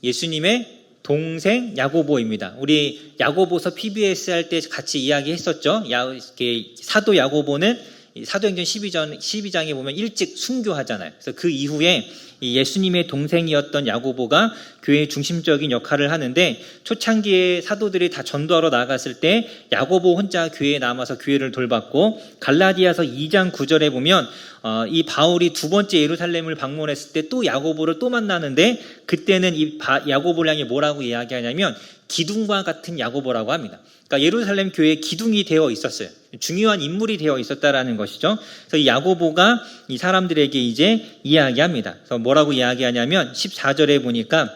예수님의 동생 야고보입니다. 우리 야고보서 PBS 할 때 같이 이야기했었죠. 사도 야고보는 사도행전 12장에 보면 일찍 순교하잖아요. 그래서 그 이후에 예수님의 동생이었던 야고보가 교회의 중심적인 역할을 하는데, 초창기에 사도들이 다 전도하러 나갔을 때 야고보 혼자 교회에 남아서 교회를 돌봤고, 갈라디아서 2장 9절에 보면 이 바울이 두 번째 예루살렘을 방문했을 때 또 야고보를 또 만나는데, 그때는 이 야고보를 향해 뭐라고 이야기하냐면 기둥과 같은 야고보라고 합니다. 그러니까 예루살렘 교회에 기둥이 되어 있었어요. 중요한 인물이 되어 있었다라는 것이죠. 그래서 이 야고보가 이 사람들에게 이제 이야기합니다. 그래서 뭐라고 이야기하냐면 14절에 보니까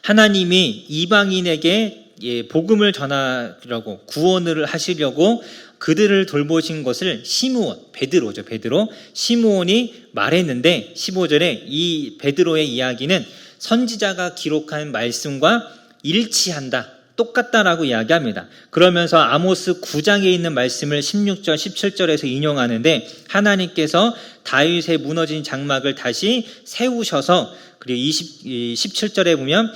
하나님이 이방인에게 복음을 전하려고 구원을 하시려고 그들을 돌보신 것을 시므온, 베드로죠. 베드로, 시므온이 말했는데 15절에 이 베드로의 이야기는 선지자가 기록한 말씀과 일치한다, 똑같다라고 이야기합니다. 그러면서 아모스 9장에 있는 말씀을 16절, 17절에서 인용하는데, 하나님께서 다윗의 무너진 장막을 다시 세우셔서, 그리고 17절에 보면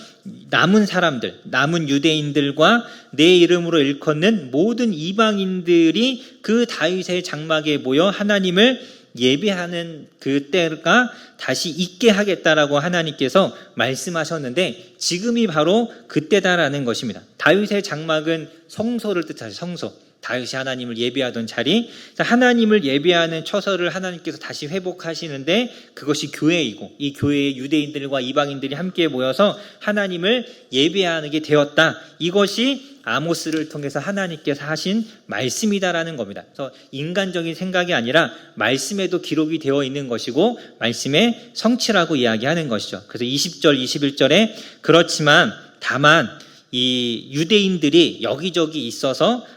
남은 사람들, 남은 유대인들과 내 이름으로 일컫는 모든 이방인들이 그 다윗의 장막에 모여 하나님을 예배하는 그 때가 다시 있게 하겠다라고 하나님께서 말씀하셨는데, 지금이 바로 그때다라는 것입니다. 다윗의 장막은 성소를 뜻하죠. 성소. 다윗이 하나님을 예배하던 자리, 하나님을 예배하는 처소를 하나님께서 다시 회복하시는데, 그것이 교회이고 이 교회의 유대인들과 이방인들이 함께 모여서 하나님을 예배하게 되었다. 이것이 아모스를 통해서 하나님께서 하신 말씀이다라는 겁니다. 그래서 인간적인 생각이 아니라 말씀에도 기록이 되어 있는 것이고 말씀의 성취라고 이야기하는 것이죠. 그래서 20절, 21절에 그렇지만 다만 이 유대인들이 여기저기 있어서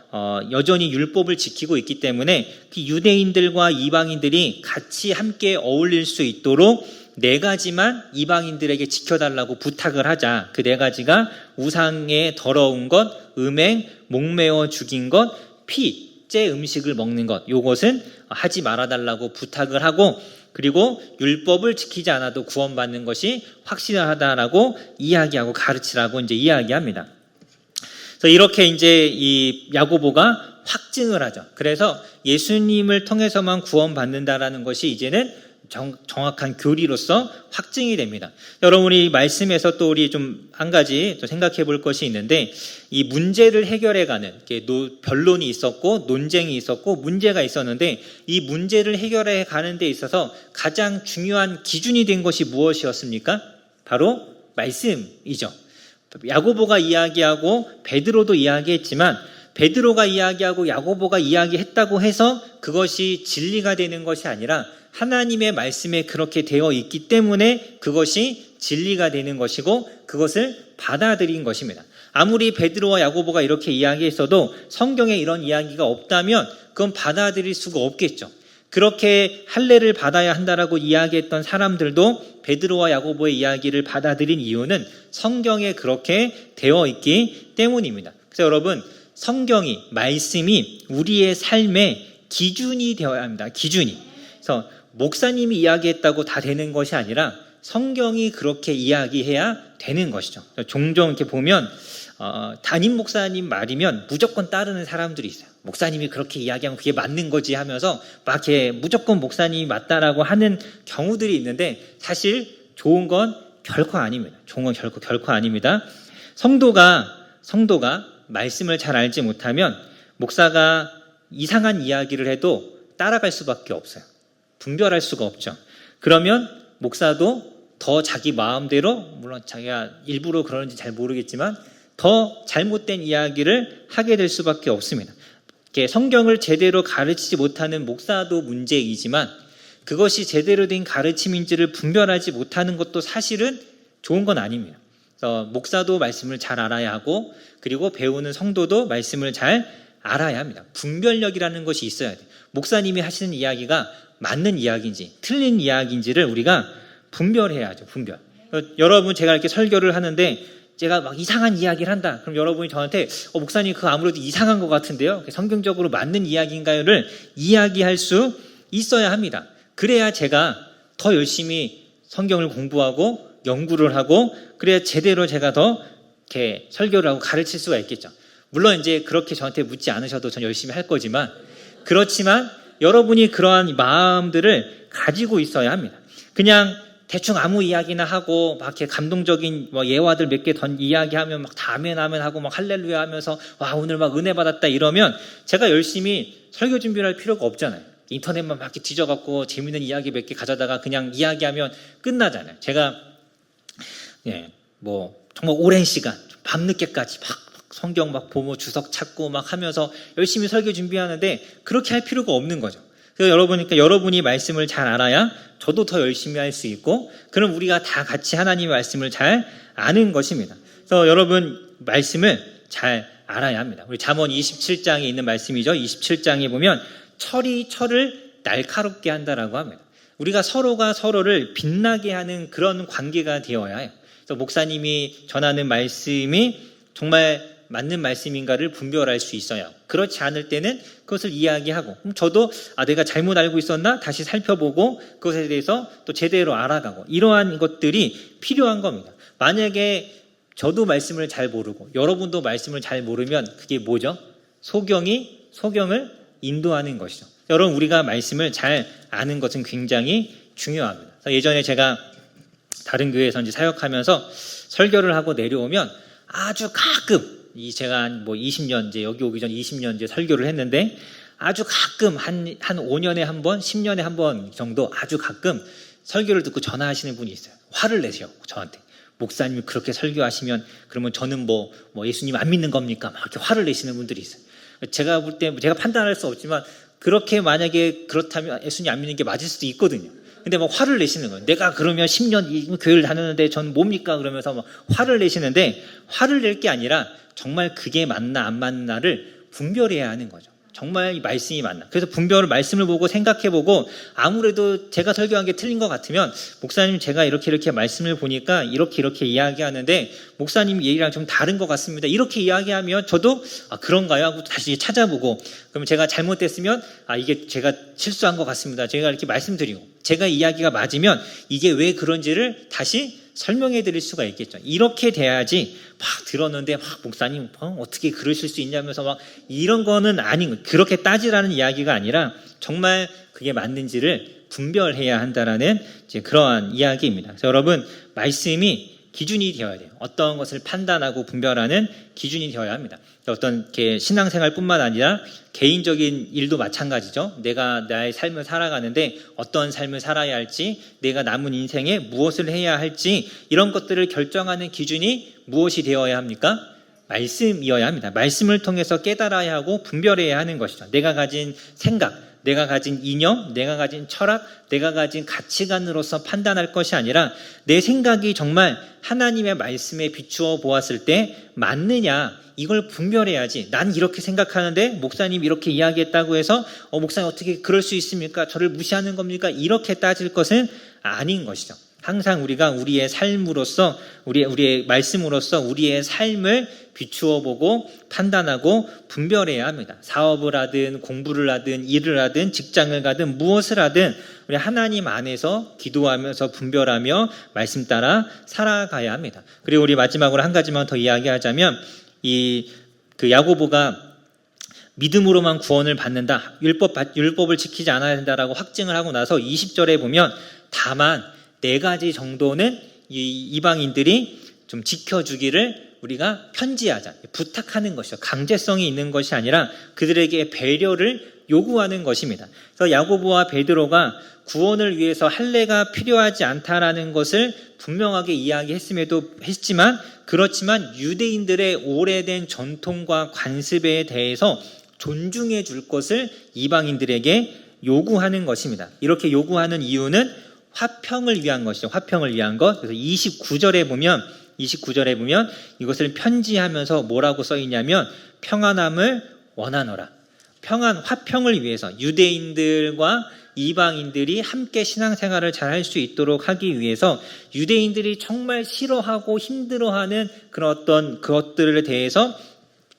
여전히 율법을 지키고 있기 때문에 그 유대인들과 이방인들이 같이 함께 어울릴 수 있도록 4가지만 이방인들에게 지켜달라고 부탁을 하자. 그 4가지가 우상의 더러운 것, 음행, 목매어 죽인 것, 피,째 음식을 먹는 것, 요것은 하지 말아달라고 부탁을 하고, 그리고 율법을 지키지 않아도 구원받는 것이 확실하다라고 이야기하고 가르치라고 이제 이야기합니다. 그래서 이렇게 이제 이 야고보가 확증을 하죠. 그래서 예수님을 통해서만 구원받는다라는 것이 이제는 정확한 교리로서 확증이 됩니다. 여러분이 말씀에서 또 우리 좀 한 가지 또 생각해 볼 것이 있는데, 이 문제를 해결해가는 변론이 있었고 논쟁이 있었고 문제가 있었는데, 이 문제를 해결해 가는 데 있어서 가장 중요한 기준이 된 것이 무엇이었습니까? 바로 말씀이죠. 야고보가 이야기하고 베드로도 이야기했지만, 베드로가 이야기하고 야고보가 이야기했다고 해서 그것이 진리가 되는 것이 아니라 하나님의 말씀에 그렇게 되어 있기 때문에 그것이 진리가 되는 것이고 그것을 받아들인 것입니다. 아무리 베드로와 야고보가 이렇게 이야기했어도 성경에 이런 이야기가 없다면 그건 받아들일 수가 없겠죠. 그렇게 할례를 받아야 한다라고 이야기했던 사람들도 베드로와 야고보의 이야기를 받아들인 이유는 성경에 그렇게 되어 있기 때문입니다. 그래서 여러분, 성경이, 말씀이 우리의 삶의 기준이 되어야 합니다. 기준이. 그래서 목사님이 이야기했다고 다 되는 것이 아니라 성경이 그렇게 이야기해야 되는 것이죠. 종종 이렇게 보면 담임 목사님 말이면 무조건 따르는 사람들이 있어요. 목사님이 그렇게 이야기하면 그게 맞는 거지 하면서 막 이렇게 무조건 목사님이 맞다라고 하는 경우들이 있는데, 사실 좋은 건 결코 아닙니다. 좋은 건 결코 아닙니다. 성도가 말씀을 잘 알지 못하면 목사가 이상한 이야기를 해도 따라갈 수밖에 없어요. 분별할 수가 없죠. 그러면 목사도 더 자기 마음대로, 물론 자기가 일부러 그러는지 잘 모르겠지만 더 잘못된 이야기를 하게 될 수밖에 없습니다. 성경을 제대로 가르치지 못하는 목사도 문제이지만 그것이 제대로 된 가르침인지를 분별하지 못하는 것도 사실은 좋은 건 아닙니다. 그래서 목사도 말씀을 잘 알아야 하고 그리고 배우는 성도도 말씀을 잘 알아야 합니다. 분별력이라는 것이 있어야 돼요. 목사님이 하시는 이야기가 맞는 이야기인지 틀린 이야기인지를 우리가 분별해야 하죠. 분별. 여러분 제가 이렇게 설교를 하는데 제가 막 이상한 이야기를 한다. 그럼 여러분이 저한테 목사님 그거 아무래도 이상한 것 같은데요. 성경적으로 맞는 이야기인가요를 이야기할 수 있어야 합니다. 그래야 제가 더 열심히 성경을 공부하고 연구를 하고 그래야 제대로 제가 더 이렇게 설교를 하고 가르칠 수가 있겠죠. 물론 이제 그렇게 저한테 묻지 않으셔도 전 열심히 할 거지만 그렇지만 여러분이 그러한 마음들을 가지고 있어야 합니다. 그냥 대충 아무 이야기나 하고 막 이렇게 감동적인 예화들 몇 개 이야기하면 막 다 아멘 아멘 하고 막 할렐루야 하면서 와 오늘 막 은혜 받았다 이러면 제가 열심히 설교 준비를 할 필요가 없잖아요. 인터넷만 막 이렇게 뒤져갖고 재밌는 이야기 몇 개 가져다가 그냥 이야기하면 끝나잖아요. 제가 정말 오랜 시간 밤늦게까지 막 성경 막 보고 주석 찾고 막 하면서 열심히 설교 준비하는데 그렇게 할 필요가 없는 거죠. 그래서 여러분이 말씀을 잘 알아야 저도 더 열심히 할 수 있고 그럼 우리가 다 같이 하나님의 말씀을 잘 아는 것입니다. 그래서 여러분 말씀을 잘 알아야 합니다. 우리 잠언 27장에 있는 말씀이죠. 27장에 보면 철이 철을 날카롭게 한다라고 합니다. 우리가 서로가 서로를 빛나게 하는 그런 관계가 되어야 해요. 그래서 목사님이 전하는 말씀이 정말 맞는 말씀인가를 분별할 수 있어요. 그렇지 않을 때는 그것을 이야기하고 그럼 저도 내가 잘못 알고 있었나 다시 살펴보고 그것에 대해서 또 제대로 알아가고 이러한 것들이 필요한 겁니다. 만약에 저도 말씀을 잘 모르고 여러분도 말씀을 잘 모르면 그게 뭐죠? 소경이 소경을 인도하는 것이죠. 여러분 우리가 말씀을 잘 아는 것은 굉장히 중요합니다. 예전에 제가 다른 교회에서 이제 사역하면서 설교를 하고 내려오면 아주 가끔 제가 20년 이제 여기 오기 전 20년 이제 설교를 했는데 아주 가끔 한 5년에 한 번, 10년에 한 번 정도 아주 가끔 설교를 듣고 전화하시는 분이 있어요. 화를 내세요. 저한테. 목사님이 그렇게 설교하시면 그러면 저는 뭐 예수님 안 믿는 겁니까? 막 이렇게 화를 내시는 분들이 있어요. 제가 볼 때 제가 판단할 수 없지만 그렇게 만약에 그렇다면 예수님 안 믿는 게 맞을 수도 있거든요. 근데 막 화를 내시는 거예요. 내가 그러면 10년 교회를 다녔는데 전 뭡니까? 그러면서 막 화를 내시는데 화를 낼 게 아니라 정말 그게 맞나 안 맞나를 분별해야 하는 거죠. 정말 이 말씀이 맞나. 그래서 말씀을 보고 생각해보고 아무래도 제가 설교한 게 틀린 것 같으면 목사님 제가 이렇게 말씀을 보니까 이렇게 이야기하는데 목사님 얘기랑 좀 다른 것 같습니다. 이렇게 이야기하면 저도 그런가요? 하고 다시 찾아보고 그러면 제가 잘못됐으면 이게 제가 실수한 것 같습니다. 제가 이렇게 말씀드리고 제가 이야기가 맞으면 이게 왜 그런지를 다시 설명해 드릴 수가 있겠죠. 이렇게 돼야지 막 들었는데 막 목사님 어떻게 그러실 수 있냐면서 막 이런 거는 아닌 거예요. 그렇게 따지라는 이야기가 아니라 정말 그게 맞는지를 분별해야 한다라는 이제 그러한 이야기입니다. 그래서 여러분 말씀이 기준이 되어야 돼요. 어떤 것을 판단하고 분별하는 기준이 되어야 합니다. 어떤 신앙생활뿐만 아니라 개인적인 일도 마찬가지죠. 내가 나의 삶을 살아가는데 어떤 삶을 살아야 할지, 내가 남은 인생에 무엇을 해야 할지 이런 것들을 결정하는 기준이 무엇이 되어야 합니까? 말씀이어야 합니다. 말씀을 통해서 깨달아야 하고 분별해야 하는 것이죠. 내가 가진 생각, 내가 가진 이념, 내가 가진 철학, 내가 가진 가치관으로서 판단할 것이 아니라 내 생각이 정말 하나님의 말씀에 비추어 보았을 때 맞느냐 이걸 분별해야지. 난 이렇게 생각하는데 목사님 이렇게 이야기했다고 해서 목사님 어떻게 그럴 수 있습니까? 저를 무시하는 겁니까? 이렇게 따질 것은 아닌 것이죠. 항상 우리가 우리의 삶으로서 우리의 말씀으로서 우리의 삶을 비추어 보고 판단하고 분별해야 합니다. 사업을 하든 공부를 하든 일을 하든 직장을 가든 무엇을 하든 우리 하나님 안에서 기도하면서 분별하며 말씀 따라 살아가야 합니다. 그리고 우리 마지막으로 한 가지만 더 이야기하자면 야고보가 믿음으로만 구원을 받는다. 율법을 지키지 않아야 된다라고 확증을 하고 나서 20절에 보면 다만 4가지 정도는 이 이방인들이 좀 지켜주기를 우리가 편지하자, 부탁하는 것이죠. 강제성이 있는 것이 아니라 그들에게 배려를 요구하는 것입니다. 그래서 야고보와 베드로가 구원을 위해서 할례가 필요하지 않다라는 것을 분명하게 했지만 그렇지만 유대인들의 오래된 전통과 관습에 대해서 존중해 줄 것을 이방인들에게 요구하는 것입니다. 이렇게 요구하는 이유는 화평을 위한 것이죠. 화평을 위한 것. 그래서 29절에 보면 이것을 편지하면서 뭐라고 써 있냐면 평안함을 원하노라. 화평을 위해서 유대인들과 이방인들이 함께 신앙생활을 잘 할 수 있도록 하기 위해서 유대인들이 정말 싫어하고 힘들어하는 그런 어떤 그것들에 대해서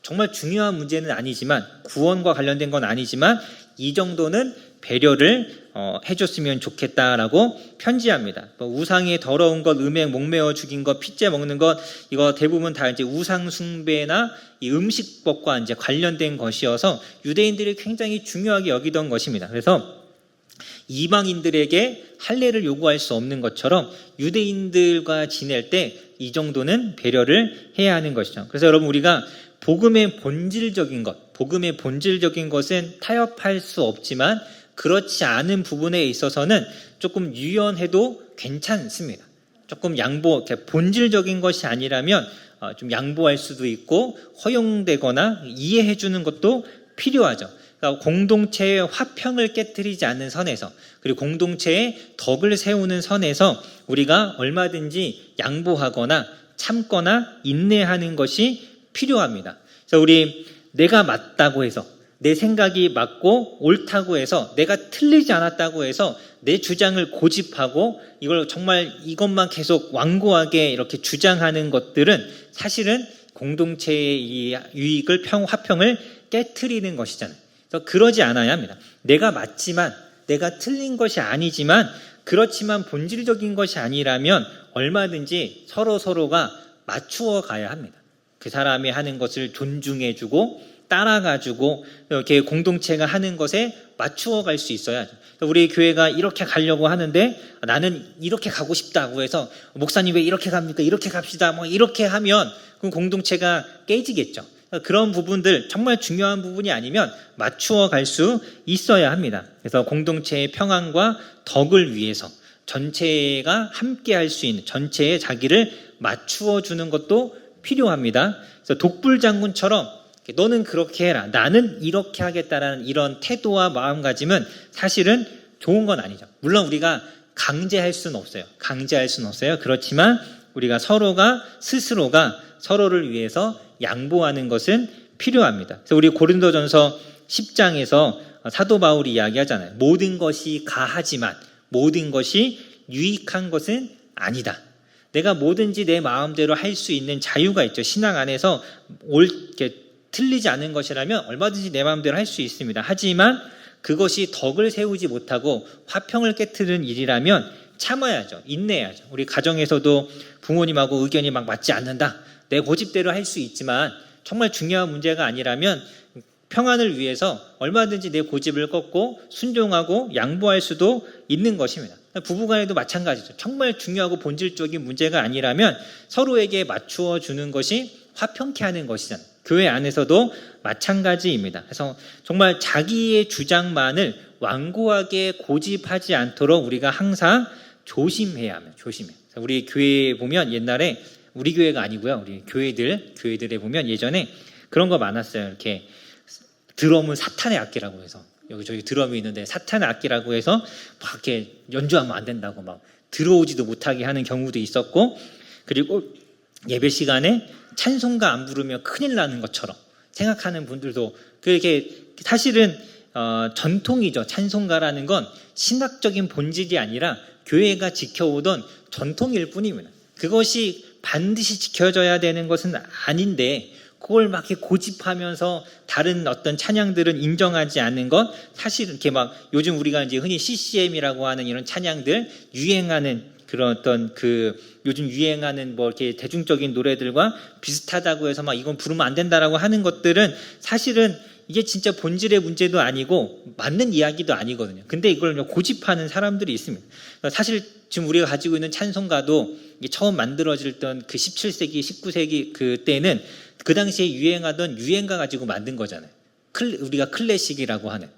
정말 중요한 문제는 아니지만 구원과 관련된 건 아니지만 이 정도는 배려를 해줬으면 좋겠다라고 편지합니다. 우상의 더러운 것, 음행 목매어 죽인 것, 피째 먹는 것, 이거 대부분 다 이제 우상 숭배나 이 음식법과 이제 관련된 것이어서 유대인들이 굉장히 중요하게 여기던 것입니다. 그래서 이방인들에게 할례를 요구할 수 없는 것처럼 유대인들과 지낼 때 이 정도는 배려를 해야 하는 것이죠. 그래서 여러분 우리가 복음의 본질적인 것은 타협할 수 없지만 그렇지 않은 부분에 있어서는 조금 유연해도 괜찮습니다. 조금 본질적인 것이 아니라면 좀 양보할 수도 있고 허용되거나 이해해 주는 것도 필요하죠. 그러니까 공동체의 화평을 깨뜨리지 않는 선에서 그리고 공동체의 덕을 세우는 선에서 우리가 얼마든지 양보하거나 참거나 인내하는 것이 필요합니다. 그래서 내가 맞다고 해서 내 생각이 맞고 옳다고 해서 내가 틀리지 않았다고 해서 내 주장을 고집하고 이걸 정말 이것만 계속 완고하게 이렇게 주장하는 것들은 사실은 공동체의 이 유익을 화평을 깨트리는 것이잖아요. 그래서 그러지 않아야 합니다. 내가 맞지만 내가 틀린 것이 아니지만 그렇지만 본질적인 것이 아니라면 얼마든지 서로가 맞추어 가야 합니다. 그 사람이 하는 것을 존중해주고 따라가지고 이렇게 공동체가 하는 것에 맞추어 갈 수 있어야죠. 우리 교회가 이렇게 가려고 하는데 나는 이렇게 가고 싶다고 해서 목사님 왜 이렇게 갑니까? 이렇게 갑시다. 이렇게 하면 그럼 공동체가 깨지겠죠. 그런 부분들 정말 중요한 부분이 아니면 맞추어 갈 수 있어야 합니다. 그래서 공동체의 평안과 덕을 위해서 전체가 함께 할 수 있는 전체의 자기를 맞추어 주는 것도 필요합니다. 그래서 독불장군처럼 너는 그렇게 해라, 나는 이렇게 하겠다라는 이런 태도와 마음가짐은 사실은 좋은 건 아니죠. 물론 우리가 강제할 수는 없어요. 그렇지만 우리가 스스로가 서로를 위해서 양보하는 것은 필요합니다. 그래서 우리 고린도전서 10장에서 사도 바울이 이야기하잖아요. 모든 것이 가하지만 모든 것이 유익한 것은 아니다. 내가 뭐든지 내 마음대로 할 수 있는 자유가 있죠. 신앙 안에서 틀리지 않은 것이라면 얼마든지 내 마음대로 할 수 있습니다. 하지만 그것이 덕을 세우지 못하고 화평을 깨트리는 일이라면 참아야죠. 인내해야죠. 우리 가정에서도 부모님하고 의견이 맞지 않는다. 내 고집대로 할 수 있지만 정말 중요한 문제가 아니라면 평안을 위해서 얼마든지 내 고집을 꺾고 순종하고 양보할 수도 있는 것입니다. 부부간에도 마찬가지죠. 정말 중요하고 본질적인 문제가 아니라면 서로에게 맞추어 주는 것이 화평케 하는 것이잖아요. 교회 안에서도 마찬가지입니다. 그래서 정말 자기의 주장만을 완고하게 고집하지 않도록 우리가 항상 조심해야 합니다. 우리 교회에 보면 옛날에 우리 교회가 아니고요. 우리 교회들에 보면 예전에 그런 거 많았어요. 이렇게 드럼은 사탄의 악기라고 해서 저기 드럼이 있는데 사탄의 악기라고 해서 막 이렇게 연주하면 안 된다고 막 들어오지도 못하게 하는 경우도 있었고, 그리고 예배 시간에 찬송가 안 부르면 큰일 나는 것처럼 생각하는 분들도 그게 사실은 전통이죠. 찬송가라는 건 신학적인 본질이 아니라 교회가 지켜오던 전통일 뿐입니다. 그것이 반드시 지켜져야 되는 것은 아닌데 그걸 막 이렇게 고집하면서 다른 어떤 찬양들은 인정하지 않는 것, 사실 이렇게 막 요즘 우리가 이제 흔히 CCM이라고 하는 이런 찬양들 유행하는 그런 어떤 요즘 유행하는 이렇게 대중적인 노래들과 비슷하다고 해서 막 이건 부르면 안 된다라고 하는 것들은 사실은 이게 진짜 본질의 문제도 아니고 맞는 이야기도 아니거든요. 근데 이걸 고집하는 사람들이 있습니다. 사실 지금 우리가 가지고 있는 찬송가도 처음 만들어질 던 그 17세기, 19세기 그때는 그 당시에 유행하던 유행가 가지고 만든 거잖아요. 우리가 클래식이라고 하는.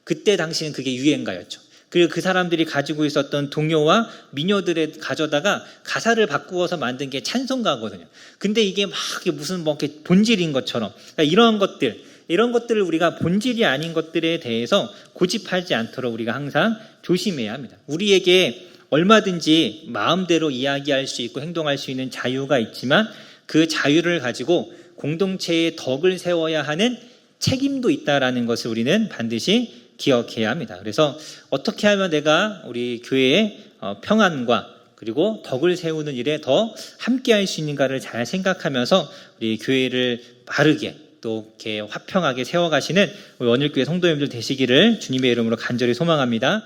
그때 당시는 그게 유행가였죠. 그리고 그 사람들이 가지고 있었던 동요와 민요들을 가져다가 가사를 바꾸어서 만든 게 찬송가거든요. 근데 이게 막 무슨 이렇게 본질인 것처럼 그러니까 이런 것들, 이런 것들을 우리가 본질이 아닌 것들에 대해서 고집하지 않도록 우리가 항상 조심해야 합니다. 우리에게 얼마든지 마음대로 이야기할 수 있고 행동할 수 있는 자유가 있지만 그 자유를 가지고 공동체의 덕을 세워야 하는 책임도 있다라는 것을 우리는 반드시 기억해야 합니다. 그래서 어떻게 하면 내가 우리 교회의 평안과 그리고 덕을 세우는 일에 더 함께할 수 있는가를 잘 생각하면서 우리 교회를 바르게 또 이렇게 화평하게 세워가시는 우리 원일교회 성도님들 되시기를 주님의 이름으로 간절히 소망합니다.